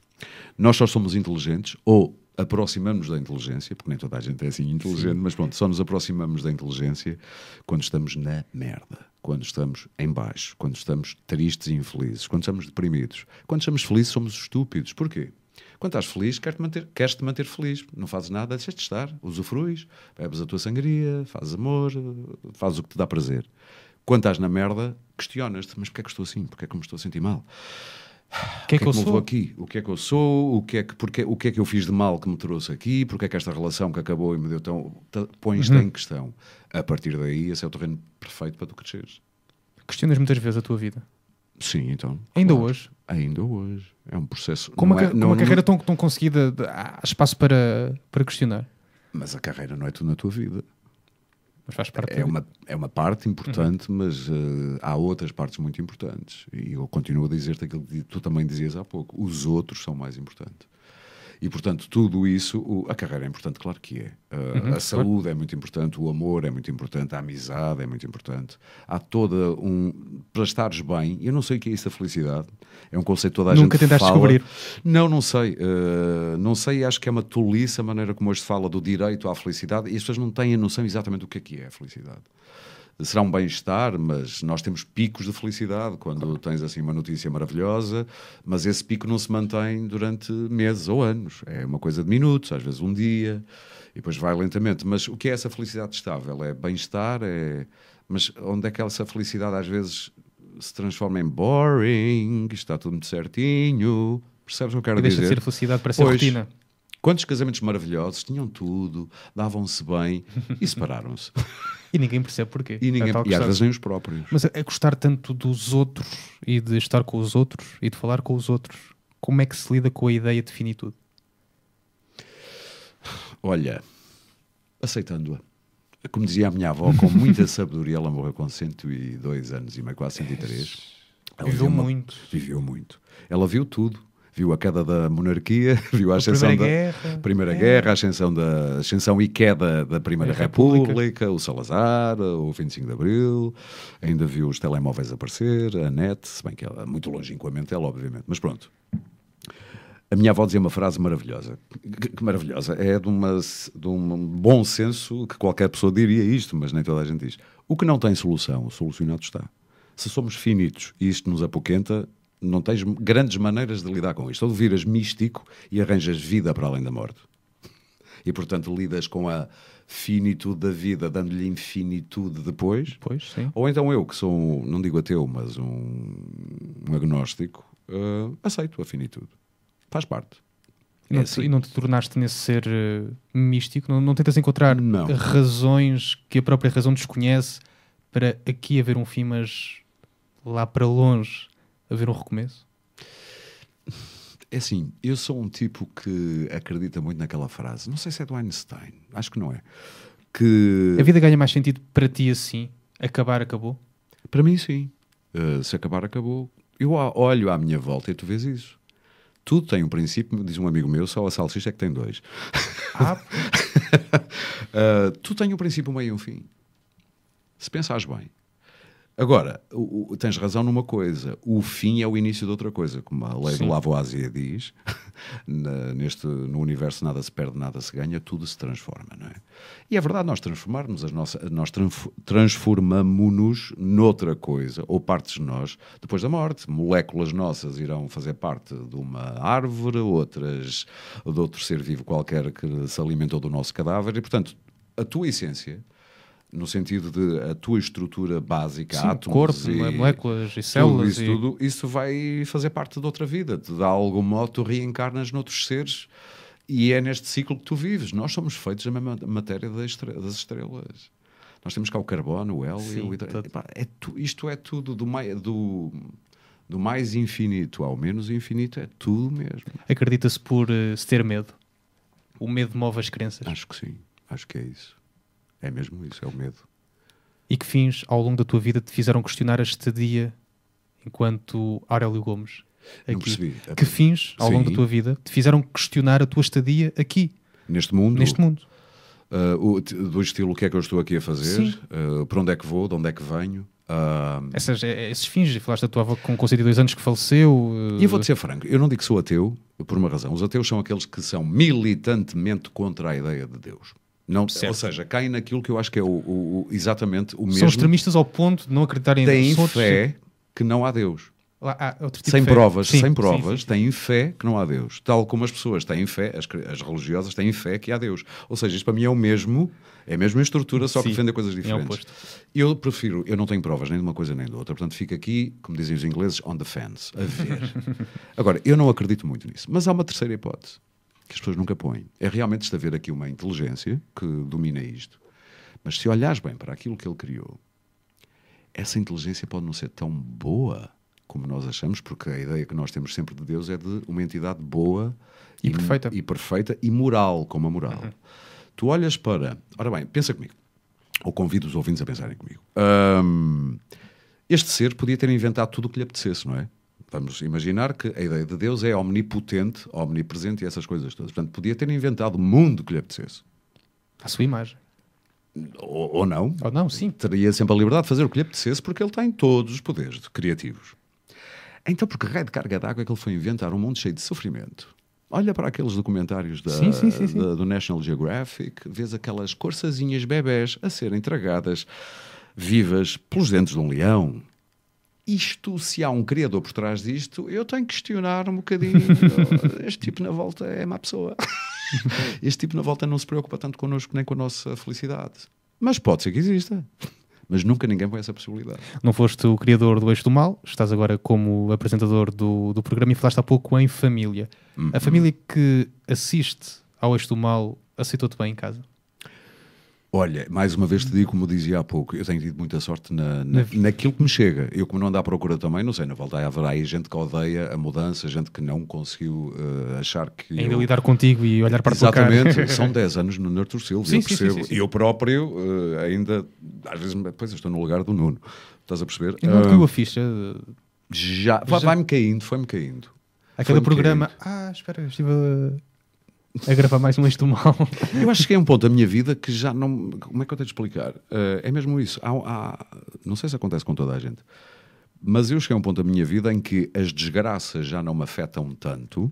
Nós só somos inteligentes ou aproximamos da inteligência, porque nem toda a gente é assim inteligente, mas pronto, só nos aproximamos da inteligência quando estamos na merda, quando estamos em baixo, quando estamos tristes e infelizes, quando estamos deprimidos. Quando estamos felizes somos estúpidos. Porquê? Quando estás feliz, queres-te manter feliz. Não fazes nada, deixas de estar, usufruis, bebes a tua sangria, fazes amor, fazes o que te dá prazer. Quando estás na merda, questionas-te, mas porquê é que estou assim? Porquê é que me estou a sentir mal? O que é que eu me levou sou? aqui? O que é que eu sou? O que é que eu fiz de mal que me trouxe aqui? Porquê é que esta relação que acabou e me deu tão... Pões-te em questão. A partir daí, esse é o terreno perfeito para tu cresceres. Questionas muitas vezes a tua vida. Sim, então. Ainda claro. hoje? Ainda hoje. É um processo... Com uma carreira tão conseguida, há espaço para questionar. Mas a carreira não é tudo na tua vida. Mas faz parte É uma parte importante, mas há outras partes muito importantes. E eu continuo a dizer-te aquilo que tu também dizias há pouco. Os outros são mais importantes. E, portanto, tudo isso... A carreira é importante, claro que é. A saúde é muito importante, o amor é muito importante, a amizade é muito importante. Há toda para estares bem, eu não sei o que é isso da felicidade. É um conceito que toda a gente fala. Nunca tentaste descobrir? Não sei. Não sei, acho que é uma tolice a maneira como hoje se fala do direito à felicidade e as pessoas não têm a noção exatamente do que é a felicidade. Será um bem-estar, mas nós temos picos de felicidade quando tens assim uma notícia maravilhosa, mas esse pico não se mantém durante meses ou anos. É uma coisa de minutos, às vezes um dia, e depois vai lentamente. Mas o que é essa felicidade estável? É bem-estar? Mas onde é que essa felicidade às vezes se transforma em boring, está tudo muito certinho? Percebes o que eu quero Deixa dizer? de ser felicidade para ser rotina. Quantos casamentos maravilhosos, tinham tudo, davam-se bem e separaram-se. E ninguém percebe porquê. E às vezes nem os próprios. Mas a gostar tanto dos outros e de estar com os outros e de falar com os outros, como é que se lida com a ideia de finitude? Olha, aceitando-a. Como dizia a minha avó, com muita sabedoria, ela morreu com 102 anos e meio, quase 103. Viveu muito. Ela viu tudo. Viu a queda da monarquia, viu a ascensão da Primeira Guerra, a ascensão e queda da Primeira República, o Salazar, o 25 de Abril, ainda viu os telemóveis aparecer, a net, se bem que ela, muito longínquamente ela, obviamente, mas pronto. A minha avó dizia uma frase maravilhosa, que maravilhosa, é de um bom senso que qualquer pessoa diria isto, mas nem toda a gente diz. O que não tem solução, solucionado está. Se somos finitos e isto nos apoquenta, não tens grandes maneiras de lidar com isto. Ou viras místico e arranjas vida para além da morte. e, portanto, lidas com a finitude da vida, dando-lhe infinitude depois. Pois, sim. Ou então eu, que sou, não digo ateu, mas um agnóstico, aceito a finitude. Faz parte. E não te tornaste nesse ser místico? Não tentas encontrar Não. razões que a própria razão desconhece para aqui haver um fim, mas lá para longe haver um recomeço? É assim, eu sou um tipo que acredita muito naquela frase. Não sei se é do Einstein, acho que não é. Que A vida ganha mais sentido para ti assim? Acabar, acabou? para mim, sim. Se acabar, acabou. Eu olho à minha volta e tu vês isso. Tudo tem um princípio, diz um amigo meu, só a salsicha é que tem dois. Tudo tem um princípio, um meio e um fim. Se pensares bem. Agora, tens razão numa coisa. O fim é o início de outra coisa. Como a lei do Lavoisier diz, no universo nada se perde, nada se ganha, tudo se transforma, não é? E é verdade, nós transformamos-nos noutra coisa, ou partes de nós, depois da morte. Moléculas nossas irão fazer parte de uma árvore, outras de outro ser vivo qualquer que se alimentou do nosso cadáver, e, portanto, a tua essência, no sentido de a tua estrutura básica, Sim, átomos corpo, e moléculas e células. tudo isso vai fazer parte de outra vida. De algum modo tu reencarnas noutros seres e é neste ciclo que tu vives. Nós somos feitos da mesma matéria das estrelas. Nós temos cá o carbono, o hélio. Sim, Isto é tudo do mais infinito ao menos infinito, é tudo mesmo. Acredita-se por se ter medo? O medo move as crenças? Acho que sim, acho que é isso. É mesmo isso, é o medo. E que fins, ao longo da tua vida, te fizeram questionar a estadia enquanto Aurélio Gomes? Aqui. Não percebi. Que fins, ao longo da Sim. tua vida, te fizeram questionar a tua estadia aqui, Neste mundo? neste mundo? Do estilo, o que é que eu estou aqui a fazer? Sim. Para onde é que vou? De onde é que venho? Esses fins, falaste da tua avó com 102 anos que faleceu. E eu vou-te ser franco, eu não digo que sou ateu por uma razão. Os ateus são aqueles que são militantemente contra a ideia de Deus. Não, ou seja, caem naquilo que eu acho que é exatamente o mesmo. São extremistas ao ponto de não acreditarem em Deus. Têm fé que não há Deus. Outro tipo Sem de fé. provas, Sim, sem sim, provas, sim. têm fé que não há Deus. Tal como as pessoas têm fé, as religiosas têm fé que há Deus. Ou seja, isto para mim é a mesma estrutura, só que Sim, defende coisas é diferentes. oposto. Eu não tenho provas nem de uma coisa nem de outra, portanto fico aqui, como dizem os ingleses, on the fence, a ver. Agora, eu não acredito muito nisso, mas há uma terceira hipótese, que as pessoas nunca põem. É realmente haver aqui uma inteligência que domina isto. Mas se olhares bem para aquilo que ele criou, essa inteligência pode não ser tão boa como nós achamos, porque a ideia que nós temos sempre de Deus é de uma entidade boa E perfeita. e moral, como a moral. Tu olhas para... Ora bem, pensa comigo. Ou convido os ouvintes a pensarem comigo. Este ser podia ter inventado tudo o que lhe apetecesse, não é? Vamos imaginar que a ideia de Deus é omnipotente, omnipresente e essas coisas todas. Portanto, podia ter inventado o mundo que lhe apetecesse. À sua imagem. Ou não. Ou não, sim. Teria sempre a liberdade de fazer o que lhe apetecesse porque ele tem todos os poderes criativos. Então, por que raio de carga d'água é que ele foi inventar um mundo cheio de sofrimento? Olha para aqueles documentários do National Geographic, vês aquelas corçazinhas bebés a serem tragadas vivas pelos dentes de um leão. Isto, se há um criador por trás disto, eu tenho que questionar um bocadinho. Este tipo na volta é má pessoa. Este tipo na volta não se preocupa tanto connosco nem com a nossa felicidade. Mas pode ser que exista. Mas nunca ninguém põe essa possibilidade. Não foste o criador do Eixo do Mal, estás agora como apresentador do programa e falaste há pouco em família. A família que assiste ao Eixo do Mal aceitou-te bem em casa? Olha, mais uma vez te digo, como dizia há pouco, eu tenho tido muita sorte naquilo que me chega. Eu, como não ando à procura também, não sei, na volta haverá aí gente que odeia a mudança, gente que não conseguiu achar que... Ainda lidar contigo e olhar para a tua cara. Exatamente, são 10 anos no Nurture Silva, eu percebo. Sim. Eu próprio ainda, às vezes, depois eu estou no lugar do Nuno, estás a perceber? E não te caiu a ficha? Vai-me caindo, foi-me caindo. Aquele programa... Espera, eu estive a gravar mais um Eixo do Mal. Eu acho que é um ponto da minha vida que já não... Como é que eu tenho de explicar? É mesmo isso. Não sei se acontece com toda a gente, mas eu cheguei a um ponto da minha vida em que as desgraças já não me afetam tanto.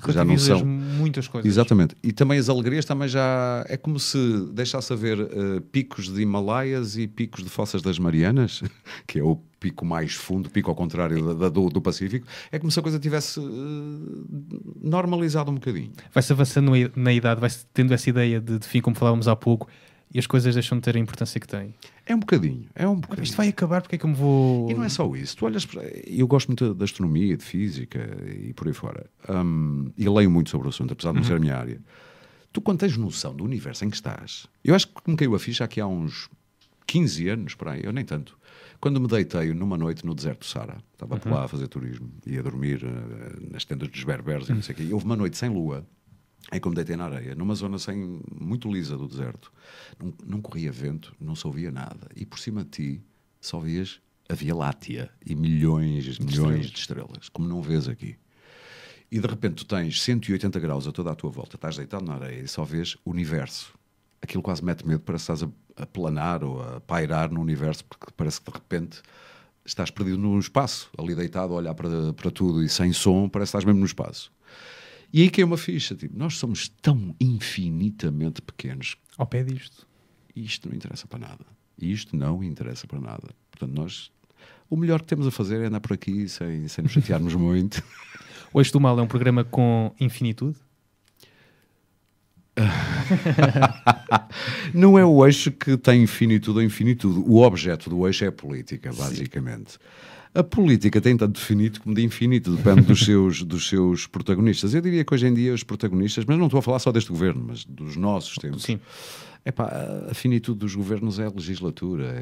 Já não são muitas coisas. Exatamente. E também as alegrias também já... É como se deixasse haver picos de Himalaias e picos de Fossas das Marianas, que é o pico mais fundo, pico ao contrário do Pacífico, é como se a coisa tivesse normalizado um bocadinho. Vai-se avançando na idade, vai-se tendo essa ideia de fim, como falávamos há pouco, e as coisas deixam de ter a importância que têm. É um bocadinho. Isto vai acabar, porque é que eu me vou... E não é só isso. Tu olhas eu gosto muito de astronomia, de física e por aí fora. E leio muito sobre o assunto, apesar de não ser a minha área. Tu, quando tens noção do universo em que estás... Eu acho que me caiu a ficha aqui há uns 15 anos, por aí, eu nem tanto. Quando me deitei numa noite no deserto do Sara, estava por lá a fazer turismo, ia dormir nas tendas dos berberes e não sei o quê. E houve uma noite sem lua, em que me deitei na areia, numa zona muito lisa do deserto. Não corria vento, não se ouvia nada. E por cima de ti só vias a Via Láctea e milhões de estrelas, como não vês aqui. E de repente tu tens 180 graus a toda a tua volta, estás deitado na areia e só vês o universo. Aquilo quase mete medo, parece que estás a planar ou a pairar no universo, porque parece que de repente estás perdido no espaço, ali deitado a olhar para tudo e sem som, parece que estás mesmo no espaço. E aí caiu uma ficha, tipo, nós somos tão infinitamente pequenos. Ao pé disto. E isto não interessa para nada. Portanto, o melhor que temos a fazer é andar por aqui sem nos chatearmos muito. O Eixo do Mal é um programa com infinitude? Não é o eixo que tem infinitude ou infinitude. O objeto do eixo é a política, basicamente. Sim. A política tem tanto definido como de infinito, depende dos seus protagonistas. Eu diria que hoje em dia os protagonistas, mas não estou a falar só deste governo, mas dos nossos tempos. Sim. A finitude dos governos é a legislatura.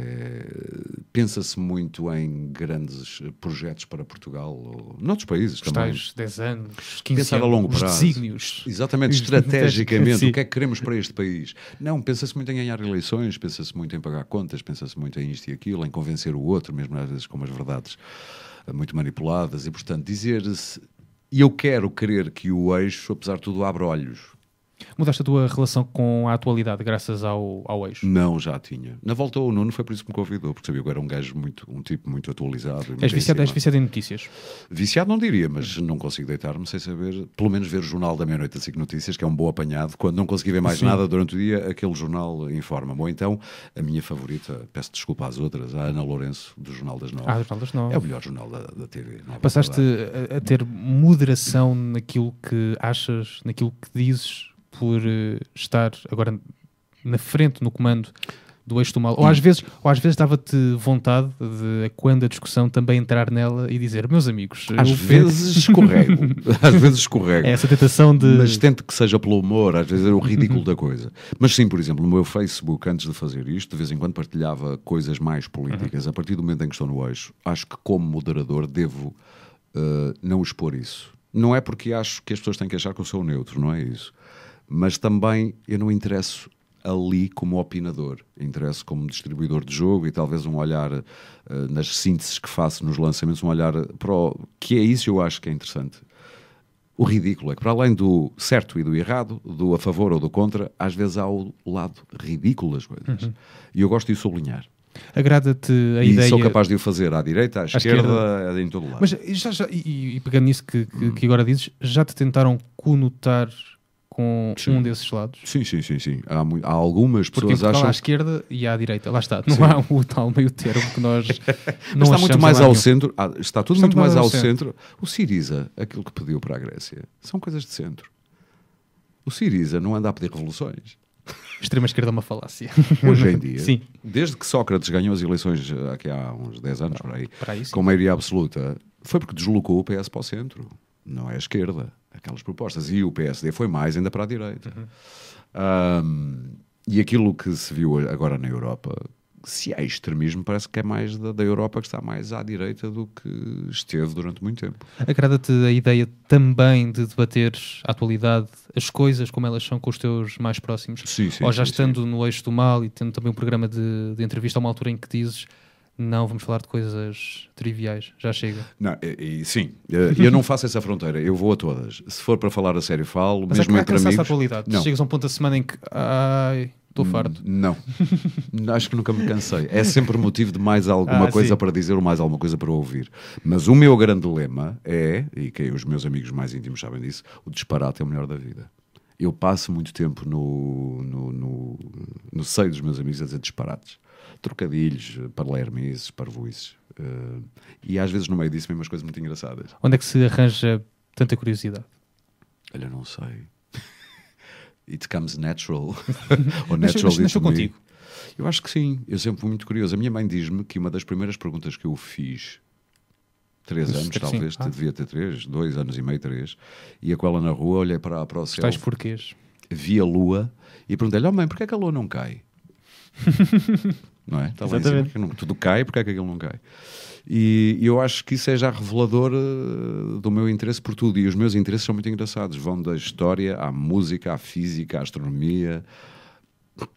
Pensa-se muito em grandes projetos para Portugal, ou noutros países também. 10 anos, 15 Pensar anos, a longo prazo. Desígnios. Exatamente, estrategicamente, Sim. o que é que queremos para este país. Não, pensa-se muito em ganhar eleições, pensa-se muito em pagar contas, pensa-se muito em isto e aquilo, em convencer o outro, mesmo às vezes com umas verdades muito manipuladas. E, portanto, dizer-se... E eu quero crer que o eixo, apesar de tudo, abre olhos. Mudaste a tua relação com a atualidade graças ao eixo? Não, já tinha. Na volta ao Nuno foi por isso que me convidou, porque sabia que eu era um tipo muito atualizado. És viciado em notícias? Viciado não diria, mas não consigo deitar-me sem saber, pelo menos ver o jornal da meia-noite da SIC Notícias, que é um bom apanhado. Quando não consegui ver mais nada durante o dia, aquele jornal informa-me. Ou então, a minha favorita, peço desculpa às outras, a Ana Lourenço, do Jornal das 9. Jornal das 9. É o melhor jornal da TV. Passaste a ter moderação naquilo que achas, naquilo que dizes, por estar agora na frente, no comando do Eixo do Mal. Ou às vezes dava-te vontade de, quando a discussão, também entrar nela e dizer, meus amigos... Às vezes escorrego. É essa tentação de... Mas tento que seja pelo humor, às vezes é o ridículo da coisa. Mas sim, por exemplo, no meu Facebook, antes de fazer isto, de vez em quando partilhava coisas mais políticas. A partir do momento em que estou no Eixo, acho que como moderador devo não expor isso. Não é porque acho que as pessoas têm que achar que eu sou neutro, não é isso. Mas também eu não interesso ali como opinador, interesso como distribuidor de jogo e talvez um olhar nas sínteses que faço nos lançamentos, um olhar para o que é isso, eu acho que é interessante. O ridículo é que, para além do certo e do errado, do a favor ou do contra, às vezes há o lado ridículo das coisas. E eu gosto de o sublinhar. Agrada-te a ideia... E sou capaz de o fazer à direita, à esquerda, em todo lado. Mas e pegando nisso que agora dizes, já te tentaram conotar com um desses lados? Sim. Há algumas pessoas acham... Porque à esquerda e à direita, lá está. Não há o tal meio termo que nós não está muito mais ao centro. Está tudo muito mais ao centro. O Siriza, aquilo que pediu para a Grécia, são coisas de centro. O Siriza não anda a pedir revoluções. Extrema-esquerda é uma falácia. Hoje em dia, sim. Desde que Sócrates ganhou as eleições aqui há uns 10 anos, por aí, sim. com maioria absoluta, foi porque deslocou o PS para o centro. Não é a esquerda, aquelas propostas. E o PSD foi mais ainda para a direita. E aquilo que se viu agora na Europa, se há extremismo, parece que é mais da Europa que está mais à direita do que esteve durante muito tempo. Agrada-te a ideia também de debateres a atualidade, as coisas como elas são com os teus mais próximos? Sim. Ou já estando no Eixo do Mal e tendo também um programa de entrevista a uma altura em que dizes não, vamos falar de coisas triviais, já chega. Não, sim, eu não faço essa fronteira, eu vou a todas. Se for para falar a sério, falo, mas mesmo é entre amigos. A atualidade. Não. Chegas a um ponto da semana em que estou farto. Não, acho que nunca me cansei. É sempre motivo de mais alguma coisa para dizer ou mais alguma coisa para ouvir. Mas o meu grande lema é, e que os meus amigos mais íntimos sabem disso, o disparate é o melhor da vida. eu passo muito tempo no seio dos meus amigos a dizer disparates. Trocadilhos, palermices, parvoices. E às vezes no meio disso vem umas coisas muito engraçadas. Onde é que se arranja tanta curiosidade? Olha, não sei. It comes natural. Ou natural nasceu me. contigo? Eu acho que sim. Eu sempre fui muito curioso. A minha mãe diz-me que uma das primeiras perguntas que eu fiz, 3 anos talvez, devia ter 3, 2 anos e meio, 3, ia com ela na rua, olhei para o céu, Tais porquês? vi a lua e perguntei-lhe, mãe, porquê é que a lua não cai? Não é? Está lá em cima, tudo cai, porquê é que aquilo não cai? E eu acho que isso é já revelador do meu interesse por tudo. E os meus interesses são muito engraçados. Vão da história à música, à física, à astronomia.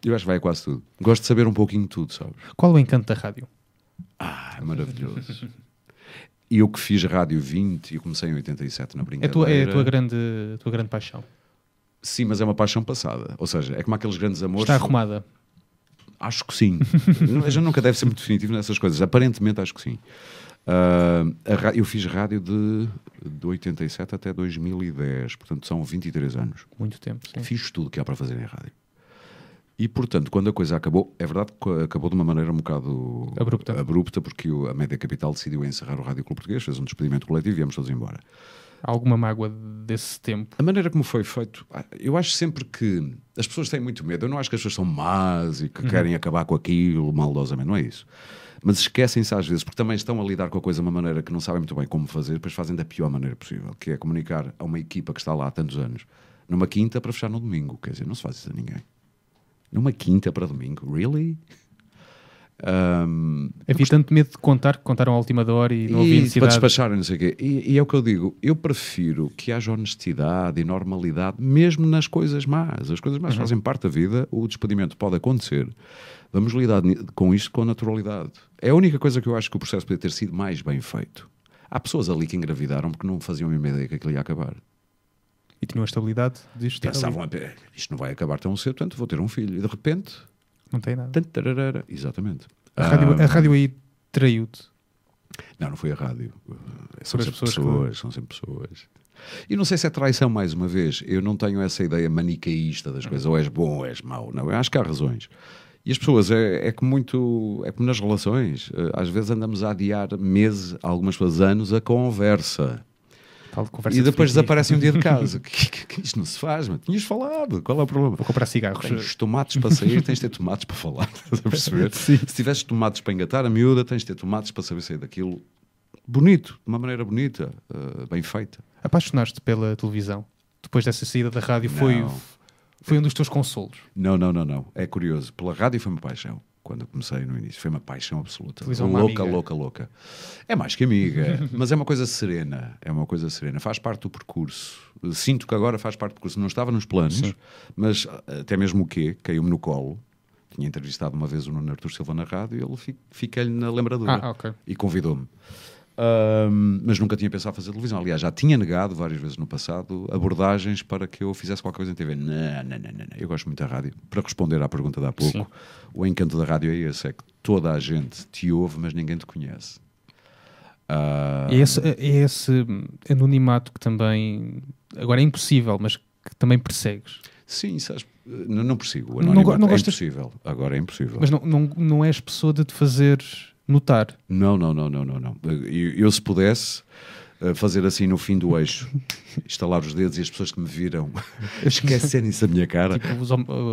Eu acho que vai a quase tudo. Gosto de saber um pouquinho de tudo, sabes? Qual o encanto da rádio? É maravilhoso. E eu que fiz Rádio 20 e comecei em 87 na brincadeira. É a tua grande paixão. Sim, mas é uma paixão passada. Ou seja, é como aqueles grandes amores. Está arrumada? Acho que sim. A gente nunca deve ser muito definitivo nessas coisas. Aparentemente acho que sim. Eu fiz rádio de 87 até 2010. Portanto são 23 anos. Muito tempo, sim. Fiz tudo que há para fazer em rádio. E portanto, quando a coisa acabou, é verdade que acabou de uma maneira um bocado abrupta porque a Média Capital decidiu encerrar o Rádio Clube Português, fez um despedimento coletivo e viemos todos embora. Há alguma mágoa desse tempo? A maneira como foi feito, eu acho sempre que as pessoas têm muito medo. Eu não acho que as pessoas são más e que querem acabar com aquilo maldosamente, não é isso. Mas esquecem-se às vezes, porque também estão a lidar com a coisa de uma maneira que não sabem muito bem como fazer, depois fazem da pior maneira possível, que é comunicar a uma equipa que está lá há tantos anos, numa quinta para fechar no domingo. Quer dizer, não se faz isso a ninguém. Numa quinta para domingo? Really? Havia tanto medo de contar que contaram à última hora e não havia necessidade. Para despacharem, não sei o quê. E é o que eu digo, eu prefiro que haja honestidade e normalidade mesmo nas coisas más. As coisas más fazem parte da vida, o despedimento pode acontecer. Vamos lidar com isto com naturalidade. É a única coisa que eu acho que o processo podia ter sido mais bem feito. Há pessoas ali que engravidaram porque não faziam a mesma ideia que aquilo ia acabar. E tinham a estabilidade disto. Pensavam, isto não vai acabar tão cedo, portanto vou ter um filho. E de repente... Não tem nada. Exatamente. A rádio aí traiu-te? Não foi a rádio. São sempre pessoas. E não sei se é traição, mais uma vez. Eu não tenho essa ideia manicaísta das coisas. Ou és bom ou és mau. Não, eu acho que há razões. E as pessoas, é como nas relações. Às vezes andamos a adiar meses, algumas pessoas anos, a conversa. E depois desaparece um dia de casa. Que isto não se faz, mas tinhas falado. Qual é o problema? Vou comprar cigarros. Tens tomates para sair, tens de ter tomates para falar. Estás a perceber? Se tivesses tomates para engatar a miúda, tens de ter tomates para saber sair daquilo. Bonito, de uma maneira bonita, bem feita. Apaixonaste pela televisão? Depois dessa saída da rádio, foi um dos teus consolos? Não. É curioso. Pela rádio foi uma paixão. Quando eu comecei no início, foi uma paixão absoluta. Louca. É mais que amiga, mas é uma coisa serena. Faz parte do percurso. Sinto que agora faz parte do percurso. Não estava nos planos, mas até mesmo o quê? Caiu-me no colo. Tinha entrevistado uma vez o Nuno Artur Silva na rádio e ele fiquei-lhe na lembradura. Okay. E convidou-me. Mas nunca tinha pensado fazer televisão. Aliás, já tinha negado várias vezes no passado abordagens para que eu fizesse qualquer coisa em TV. Não. Eu gosto muito da rádio. Para responder à pergunta de há pouco, o encanto da rádio é esse: é que toda a gente te ouve, mas ninguém te conhece. É esse anonimato que também agora é impossível, mas que também persegues. Sim, sabes, não persigo. O anonimato não é impossível. Agora é impossível. Mas não és pessoa de te fazer notar. Não. Eu se pudesse fazer assim no fim do eixo, estalar os dedos e as pessoas que me viram esquecerem-se da minha cara. Tipo os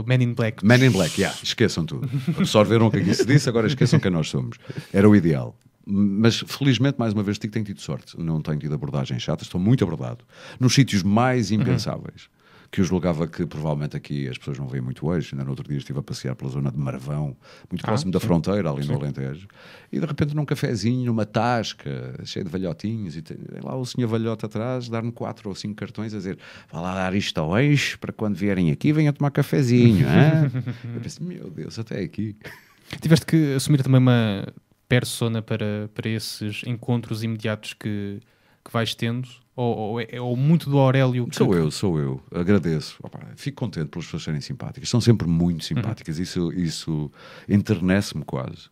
Men in Black. Men in Black, esqueçam tudo. Absorveram o que aqui se disse, agora esqueçam quem nós somos. Era o ideal. Mas felizmente, mais uma vez, digo que tenho tido sorte. Não tenho tido abordagens chatas, estou muito abordado. Nos sítios mais impensáveis. Que eu julgava que provavelmente aqui as pessoas não veem muito hoje. Ainda no outro dia estive a passear pela zona de Marvão, muito próximo da fronteira, ali no Alentejo, e de repente num cafezinho, numa tasca, cheio de velhotinhos, e tem lá o senhor velhote atrás, dar-me 4 ou 5 cartões a dizer: vá lá dar isto ao eixo, para quando vierem aqui venham tomar cafezinho. Eu pensei, meu Deus, até aqui. Tiveste que assumir também uma persona para esses encontros imediatos que vais tendo? Ou muito do Aurélio? Sou eu. Agradeço. Fico contente pelas pessoas serem simpáticas. São sempre muito simpáticas. Isso enternece-me quase.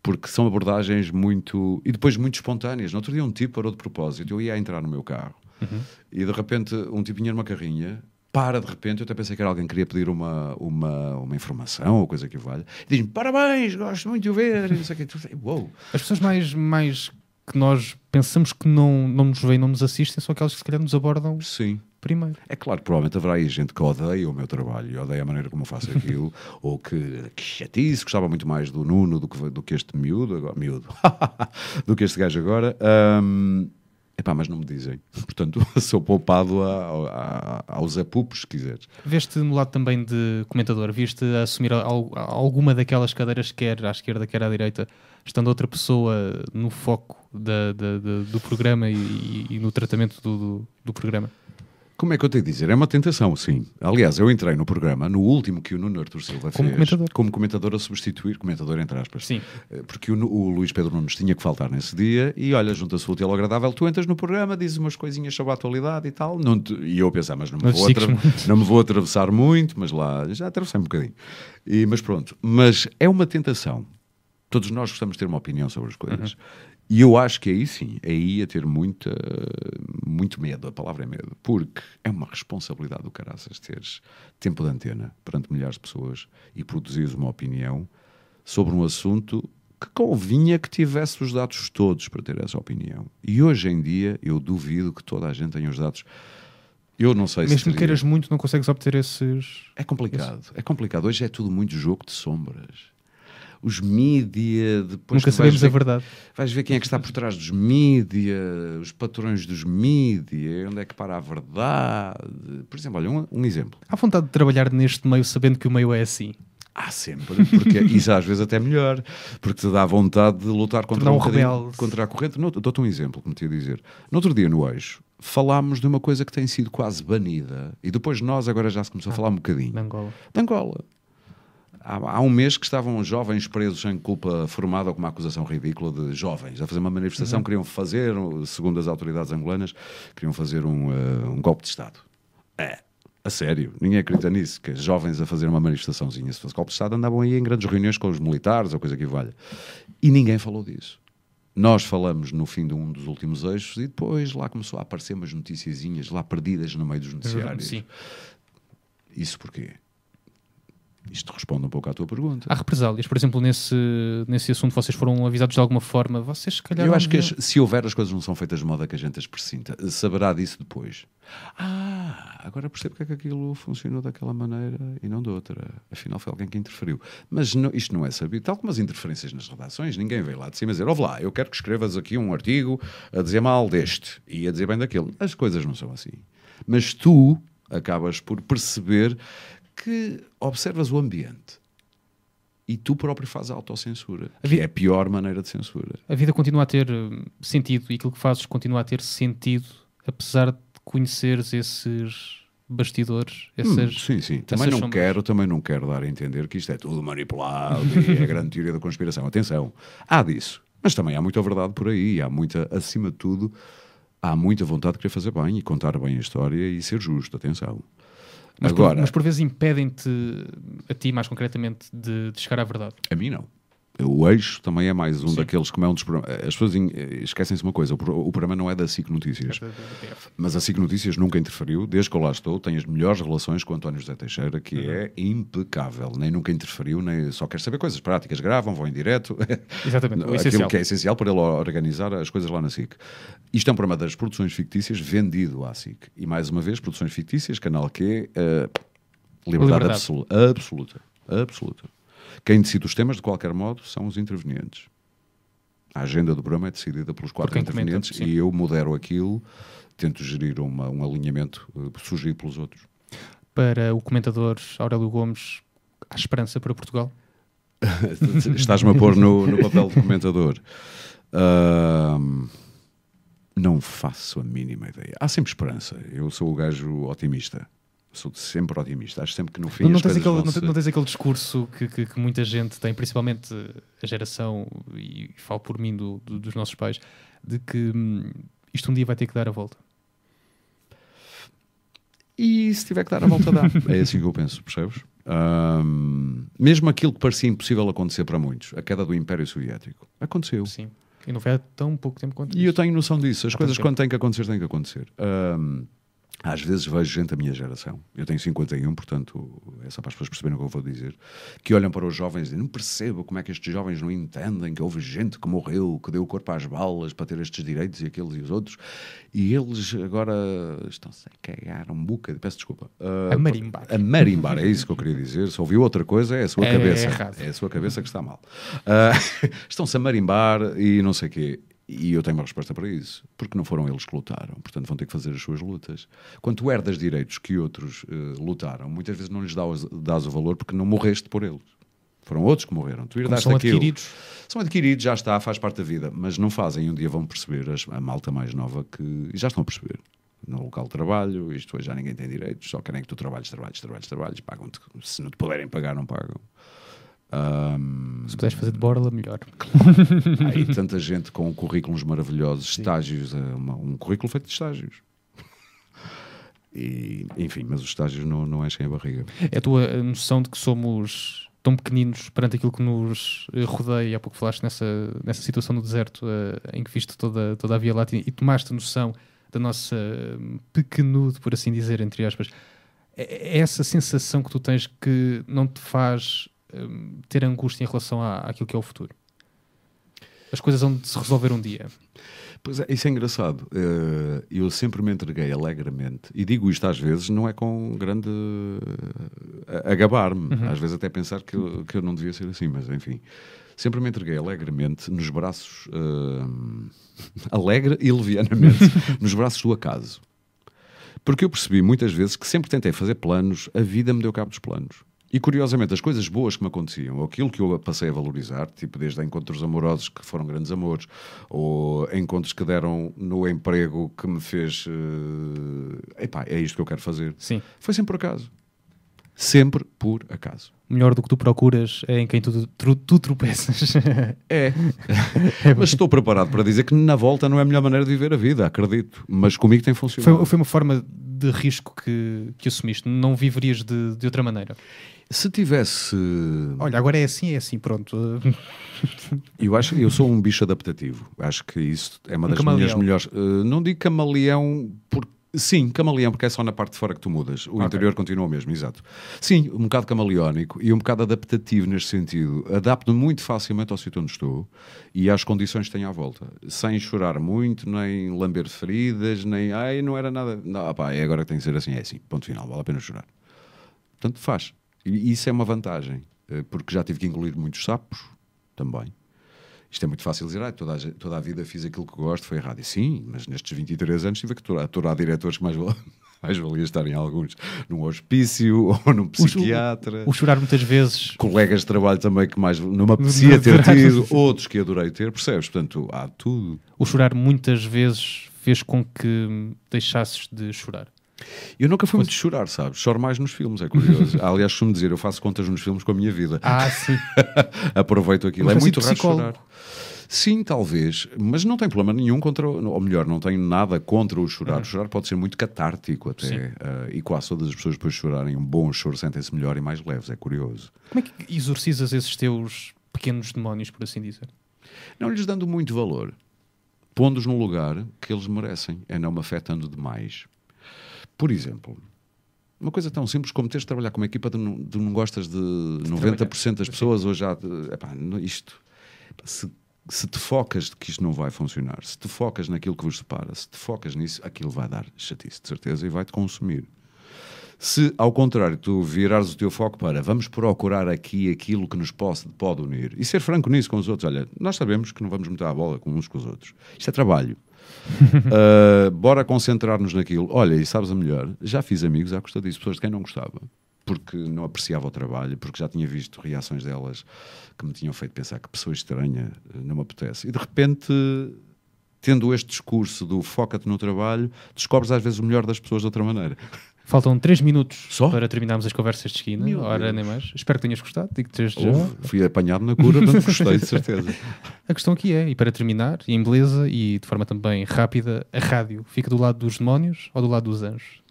Porque são abordagens muito... E depois muito espontâneas. No outro dia um tipo parou de propósito. Eu ia entrar no meu carro. E de repente um tipo vinha numa carrinha para de repente, eu até pensei que era alguém que queria pedir uma informação ou coisa que o valha, e diz-me, parabéns, gosto muito de o ver, e não sei o que. Uou. As pessoas mais que nós pensamos que não nos veem, não nos assistem, são aquelas que se calhar nos abordam Sim. primeiro. É claro, provavelmente haverá aí gente que odeia o meu trabalho, e odeia a maneira como eu faço aquilo, ou que chatice, gostava muito mais do Nuno do que este miúdo, do que este gajo agora. Epá, mas não me dizem. Portanto, sou poupado aos apupos, se quiseres. Veste no lado também de comentador, viste assumir alguma daquelas cadeiras, quer à esquerda, quer à direita, estando outra pessoa no foco do programa e no tratamento do programa? Como é que eu tenho de dizer? É uma tentação, sim. Aliás, eu entrei no programa, no último que o Nuno Artur Silva como fez, comentador. Como comentador a substituir, comentador entre aspas. Sim. Porque o Luís Pedro Nunes tinha que faltar nesse dia e olha, junta-se o útil ao agradável, tu entras no programa, dizes umas coisinhas sobre a atualidade e tal, e eu a pensar, mas não me vou atravessar muito, mas lá já atravessei um bocadinho. Mas pronto, mas é uma tentação. Todos nós gostamos de ter uma opinião sobre as coisas. E eu acho que aí sim, aí ia ter muito medo, a palavra é medo, porque é uma responsabilidade do caraças teres tempo de antena perante milhares de pessoas e produzires uma opinião sobre um assunto que convinha que tivesse os dados todos para ter essa opinião. E hoje em dia eu duvido que toda a gente tenha os dados. Eu não sei se mesmo que queiras muito, não consegues obter esses... É complicado. Hoje é tudo muito jogo de sombras. Os mídia, depois nunca sabemos a verdade. Vais ver quem é que está por trás dos mídia, os patrões dos mídia, onde é que para a verdade. Por exemplo, olha, um exemplo. Há vontade de trabalhar neste meio sabendo que o meio é assim? Há sempre, porque isso às vezes até é melhor, porque te dá vontade de lutar contra contra a corrente. Dou-te um exemplo, como te ia dizer. No outro dia, no Eixo, falámos de uma coisa que tem sido quase banida, e depois nós agora já se começou a falar um bocadinho. De Angola. Há um mês que estavam jovens presos sem culpa formada com uma acusação ridícula de jovens a fazer uma manifestação, queriam fazer, segundo as autoridades angolanas, queriam fazer um golpe de Estado. A sério, ninguém acredita nisso, que jovens a fazer uma manifestaçãozinha, se fosse golpe de Estado, andavam aí em grandes reuniões com os militares ou coisa que valha. E ninguém falou disso. Nós falamos no fim de um dos últimos eixos e depois lá começou a aparecer umas noticiazinhas lá perdidas no meio dos noticiários. Sim. Isso porquê? Isto responde um pouco à tua pergunta. Há represálias, por exemplo, nesse assunto vocês foram avisados de alguma forma? Vocês se calhar... Eu acho que se houver, as coisas não são feitas de modo a que a gente as precinta. Saberá disso depois. Agora percebo porque é que aquilo funcionou daquela maneira e não de outra. Afinal foi alguém que interferiu. Mas isto não é sabido. Tal como as interferências nas redações, ninguém veio lá de cima dizer, ouve lá, eu quero que escrevas aqui um artigo a dizer mal deste e a dizer bem daquele. As coisas não são assim. Mas tu acabas por perceber que observas o ambiente e tu próprio fazes a autocensura, que é a pior maneira de censura. A vida continua a ter sentido e aquilo que fazes continua a ter sentido, apesar de conheceres esses bastidores, sim. Também não quero dar a entender que isto é tudo manipulado e é a grande teoria da conspiração. Atenção, há disso. Mas também há muita verdade por aí, acima de tudo, há muita vontade de querer fazer bem e contar bem a história e ser justo, atenção. Mas por vezes impedem-te, a ti mais concretamente, de chegar à verdade. A mim não. O Eixo também é mais um daqueles que é um dos programas. As pessoas esquecem-se uma coisa, o programa não é da SIC Notícias. Mas a SIC Notícias nunca interferiu, desde que eu lá estou, tenho as melhores relações com o António José Teixeira, que é impecável, nem nunca interferiu, nem só quer saber coisas práticas, gravam, vão em direto. Exatamente, aquilo que é essencial para ele organizar as coisas lá na SIC. Isto é um programa das produções fictícias vendido à SIC. E mais uma vez, produções fictícias, canal Q, liberdade absoluta. Quem decide os temas, de qualquer modo, são os intervenientes. A agenda do programa é decidida pelos 4 intervenientes e eu modero aquilo, tento gerir um alinhamento sugerido pelos outros. Para o comentador Aurélio Gomes, há esperança para Portugal? Estás-me a pôr no papel de comentador. Não faço a mínima ideia. Há sempre esperança. Eu sou o gajo otimista. Sou sempre otimista. Acho sempre que no fim não tens aquele discurso que muita gente tem, principalmente a geração, e falo por mim dos nossos pais, de que isto um dia vai ter que dar a volta. E se tiver que dar a volta, dá. É assim que eu penso, percebes? Mesmo aquilo que parecia impossível acontecer para muitos, a queda do Império Soviético, aconteceu. Sim. E não foi há tão pouco tempo quanto isso. E eu tenho noção disso. As coisas quando têm que acontecer, têm que acontecer. Às vezes vejo gente da minha geração, eu tenho 51, portanto, é só para as pessoas perceberem o que eu vou dizer, que olham para os jovens e dizem, não percebo como é que estes jovens não entendem que houve gente que morreu, que deu o corpo às balas para ter estes direitos e aqueles e os outros, e eles agora estão-se a cagar um bocado, peço desculpa. A marimbar. A marimbar, é isso que eu queria dizer. Se ouviu outra coisa, é a sua cabeça. É a sua cabeça que está mal. Estão-se a marimbar e não sei o quê. E eu tenho uma resposta para isso, porque não foram eles que lutaram, portanto vão ter que fazer as suas lutas. Quando tu herdas direitos que outros lutaram, muitas vezes não lhes dás o valor porque não morreste por eles. Foram outros que morreram. Tu herdaste são aquilo. adquiridos. São adquiridos, já está, faz parte da vida, mas não fazem. Um dia vão perceber, a malta mais nova, que e já estão a perceber. No local de trabalho, isto hoje já ninguém tem direitos, só querem que tu trabalhes, pagam-te. Se não te puderem pagar, não pagam. Se puderes fazer de borla, melhor. Há aí tanta gente com currículos maravilhosos, estágios, um currículo feito de estágios. E, enfim, mas os estágios não enchem a barriga. É a tua noção de que somos tão pequeninos perante aquilo que nos rodeia, e há pouco falaste nessa situação no deserto em que viste toda a Via Láctea e tomaste noção da nossa pequenude, por assim dizer, entre aspas. É essa sensação que tu tens que não te faz ter angústia em relação àquilo que é o futuro? As coisas vão se resolver um dia. Pois é, isso é engraçado. Eu sempre me entreguei alegremente, e digo isto às vezes, não é com grande a gabar-me, às vezes até pensar que eu não devia ser assim, mas enfim, sempre me entreguei alegremente nos braços, alegre e levianamente, nos braços do acaso. Porque eu percebi muitas vezes que sempre tentei fazer planos, a vida me deu cabo dos planos. E curiosamente, as coisas boas que me aconteciam, ou aquilo que eu passei a valorizar, tipo desde encontros amorosos que foram grandes amores, ou encontros que deram no emprego que me fez epá, é isto que eu quero fazer. Sim. Foi sempre por acaso. Sempre por acaso. Melhor do que tu procuras é em quem tu tropeças. É. Mas estou preparado para dizer que na volta não é a melhor maneira de viver a vida, acredito. Mas comigo tem funcionado. Foi uma forma de risco que assumiste. Não viverias de outra maneira? Se tivesse... Olha, agora é assim, pronto. Eu sou um bicho adaptativo. Acho que isso é uma das minhas melhores... não digo camaleão, sim, camaleão, porque é só na parte de fora que tu mudas. O interior continua o mesmo, exato. Sim, um bocado camaleónico e um bocado adaptativo neste sentido. Adapto-me muito facilmente ao sítio onde estou e às condições que tenho à volta. Sem chorar muito, nem lamber feridas, nem... Ai, não era nada... Não, pá, é agora que tem que ser assim, é assim. Ponto final, vale a pena chorar. Portanto, faz. E isso é uma vantagem, porque já tive que engolir muitos sapos também. Isto é muito fácil dizer, toda a vida fiz aquilo que gosto, foi errado. E sim, mas nestes 23 anos tive que aturar diretores que mais valia estarem alguns num hospício ou num psiquiatra. O chorar muitas vezes. Colegas de trabalho também que mais não me apetecia ter tido, outros que adorei ter, percebes? Portanto, há tudo. O chorar muitas vezes fez com que deixasses de chorar. Eu nunca fui muito de chorar, sabes? Choro mais nos filmes, é curioso. Aliás, costumo dizer, eu faço contas nos filmes com a minha vida. Sim. Aproveito aquilo. Mas é muito raro psicólogo. chorar. Sim, talvez, mas não tem problema nenhum contra, ou melhor, não tenho nada contra o chorar. O chorar pode ser muito catártico até, e quase todas as pessoas depois de chorarem um bom choro sentem-se melhor e mais leves, é curioso. Como é que exorcizas esses teus pequenos demónios, por assim dizer? Não lhes dando muito valor, pondo-os no lugar que eles merecem, é não me afetando demais. Por exemplo, uma coisa tão simples como teres de trabalhar com uma equipa de não gostas de 90% das pessoas, ou já... Se te focas de que isto não vai funcionar, se te focas naquilo que vos separa, se te focas nisso, aquilo vai dar chatice, de certeza, e vai-te consumir. Se, ao contrário, tu virares o teu foco para vamos procurar aqui aquilo que nos pode unir, e ser franco nisso com os outros, olha, nós sabemos que não vamos meter a bola com uns com os outros. Isto é trabalho. Bora concentrar-nos naquilo. Olha, e sabes a melhor, já fiz amigos à custa disso, pessoas de quem não gostava, porque não apreciava o trabalho, porque já tinha visto reações delas que me tinham feito pensar que pessoa estranha não me apetece. E de repente, tendo este discurso do foca-te no trabalho, descobres às vezes o melhor das pessoas de outra maneira. Faltam 3 minutos só para terminarmos as conversas de esquina. Ora, nem mais. Espero que tenhas gostado. Digo-te já. Fui apanhado na cura, portanto gostei, de certeza. A questão aqui é, e para terminar, e em beleza e de forma também rápida, a rádio fica do lado dos demónios ou do lado dos anjos?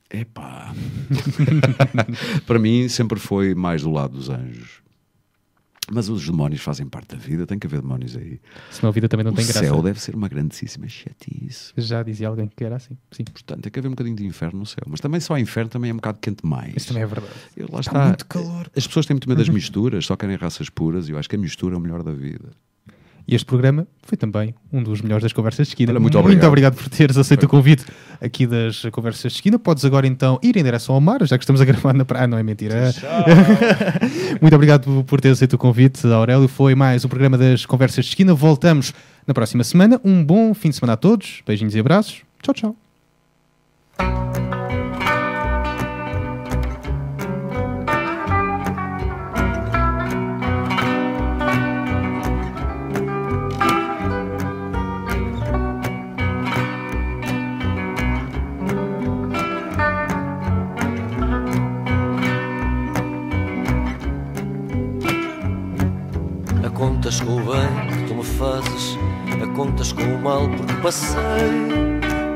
Epá. Para mim sempre foi mais do lado dos anjos. Mas os demónios fazem parte da vida, tem que haver demónios aí. Senão a vida também não tem graça. O céu deve ser uma grandíssima chatice. Já dizia alguém que era assim. Sim. Portanto, tem que haver um bocadinho de inferno no céu. Mas também só inferno também é um bocado quente demais. Isso também é verdade. Lá está muito calor. As pessoas têm muito medo das misturas, só querem raças puras, e eu acho que a mistura é o melhor da vida. E este programa foi também um dos melhores das Conversas de Esquina. Olha, muito obrigado por teres aceito o convite aqui das Conversas de Esquina. Podes agora então ir em direção ao mar, já que estamos a gravar na praia. Ah, não é mentira. Muito obrigado por teres aceito o convite, Aurélio. Foi mais um programa das Conversas de Esquina. Voltamos na próxima semana. Um bom fim de semana a todos. Beijinhos e abraços. Tchau, tchau. Contas com o bem que tu me fazes, a contas com o mal porque passei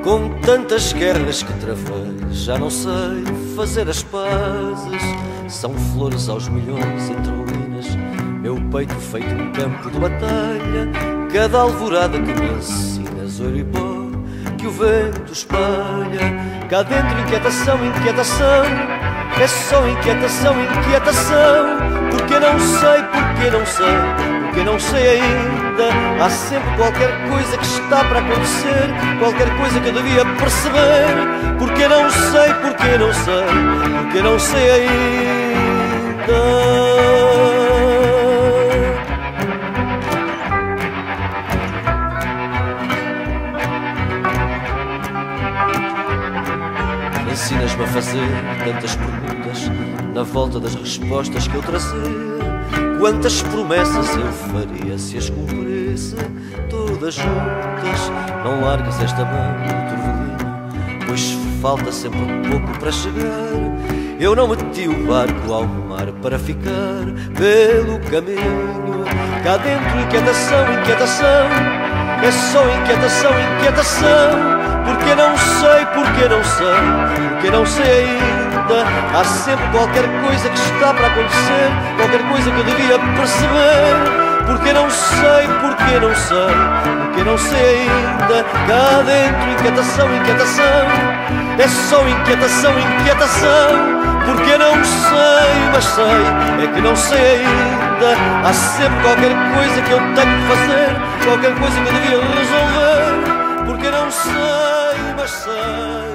com tantas guerras que travei. Já não sei fazer as pazes, são flores aos milhões entre ruínas, meu peito feito um campo de batalha. Cada alvorada que me ensinas, ouro e pó que o vento espalha. Cá dentro inquietação, inquietação, é só inquietação, inquietação. Porque não sei, porque não sei, porque não sei ainda. Há sempre qualquer coisa que está para acontecer, qualquer coisa que eu devia perceber. Porque não sei, porque não sei, porque não sei ainda. Ensinas-me a fazer tantas perguntas na volta das respostas que eu tracei. Quantas promessas eu faria se as cumprisse todas juntas. Não largues esta mão do turvelinho, pois falta sempre um pouco para chegar. Eu não meti o barco ao mar para ficar pelo caminho. Cá dentro inquietação, inquietação, é só inquietação, inquietação. Porque não sei, porque não sei, porque não sei ainda. Há sempre qualquer coisa que está para acontecer, qualquer coisa que eu devia perceber. Porque não sei, porque não sei, porque não sei ainda. Cá dentro inquietação, inquietação, é só inquietação, inquietação. Porque não sei, mas sei, é que não sei ainda. Há sempre qualquer coisa que eu tenho que fazer, qualquer coisa que eu devia resolver. Porque não sei, mas sei.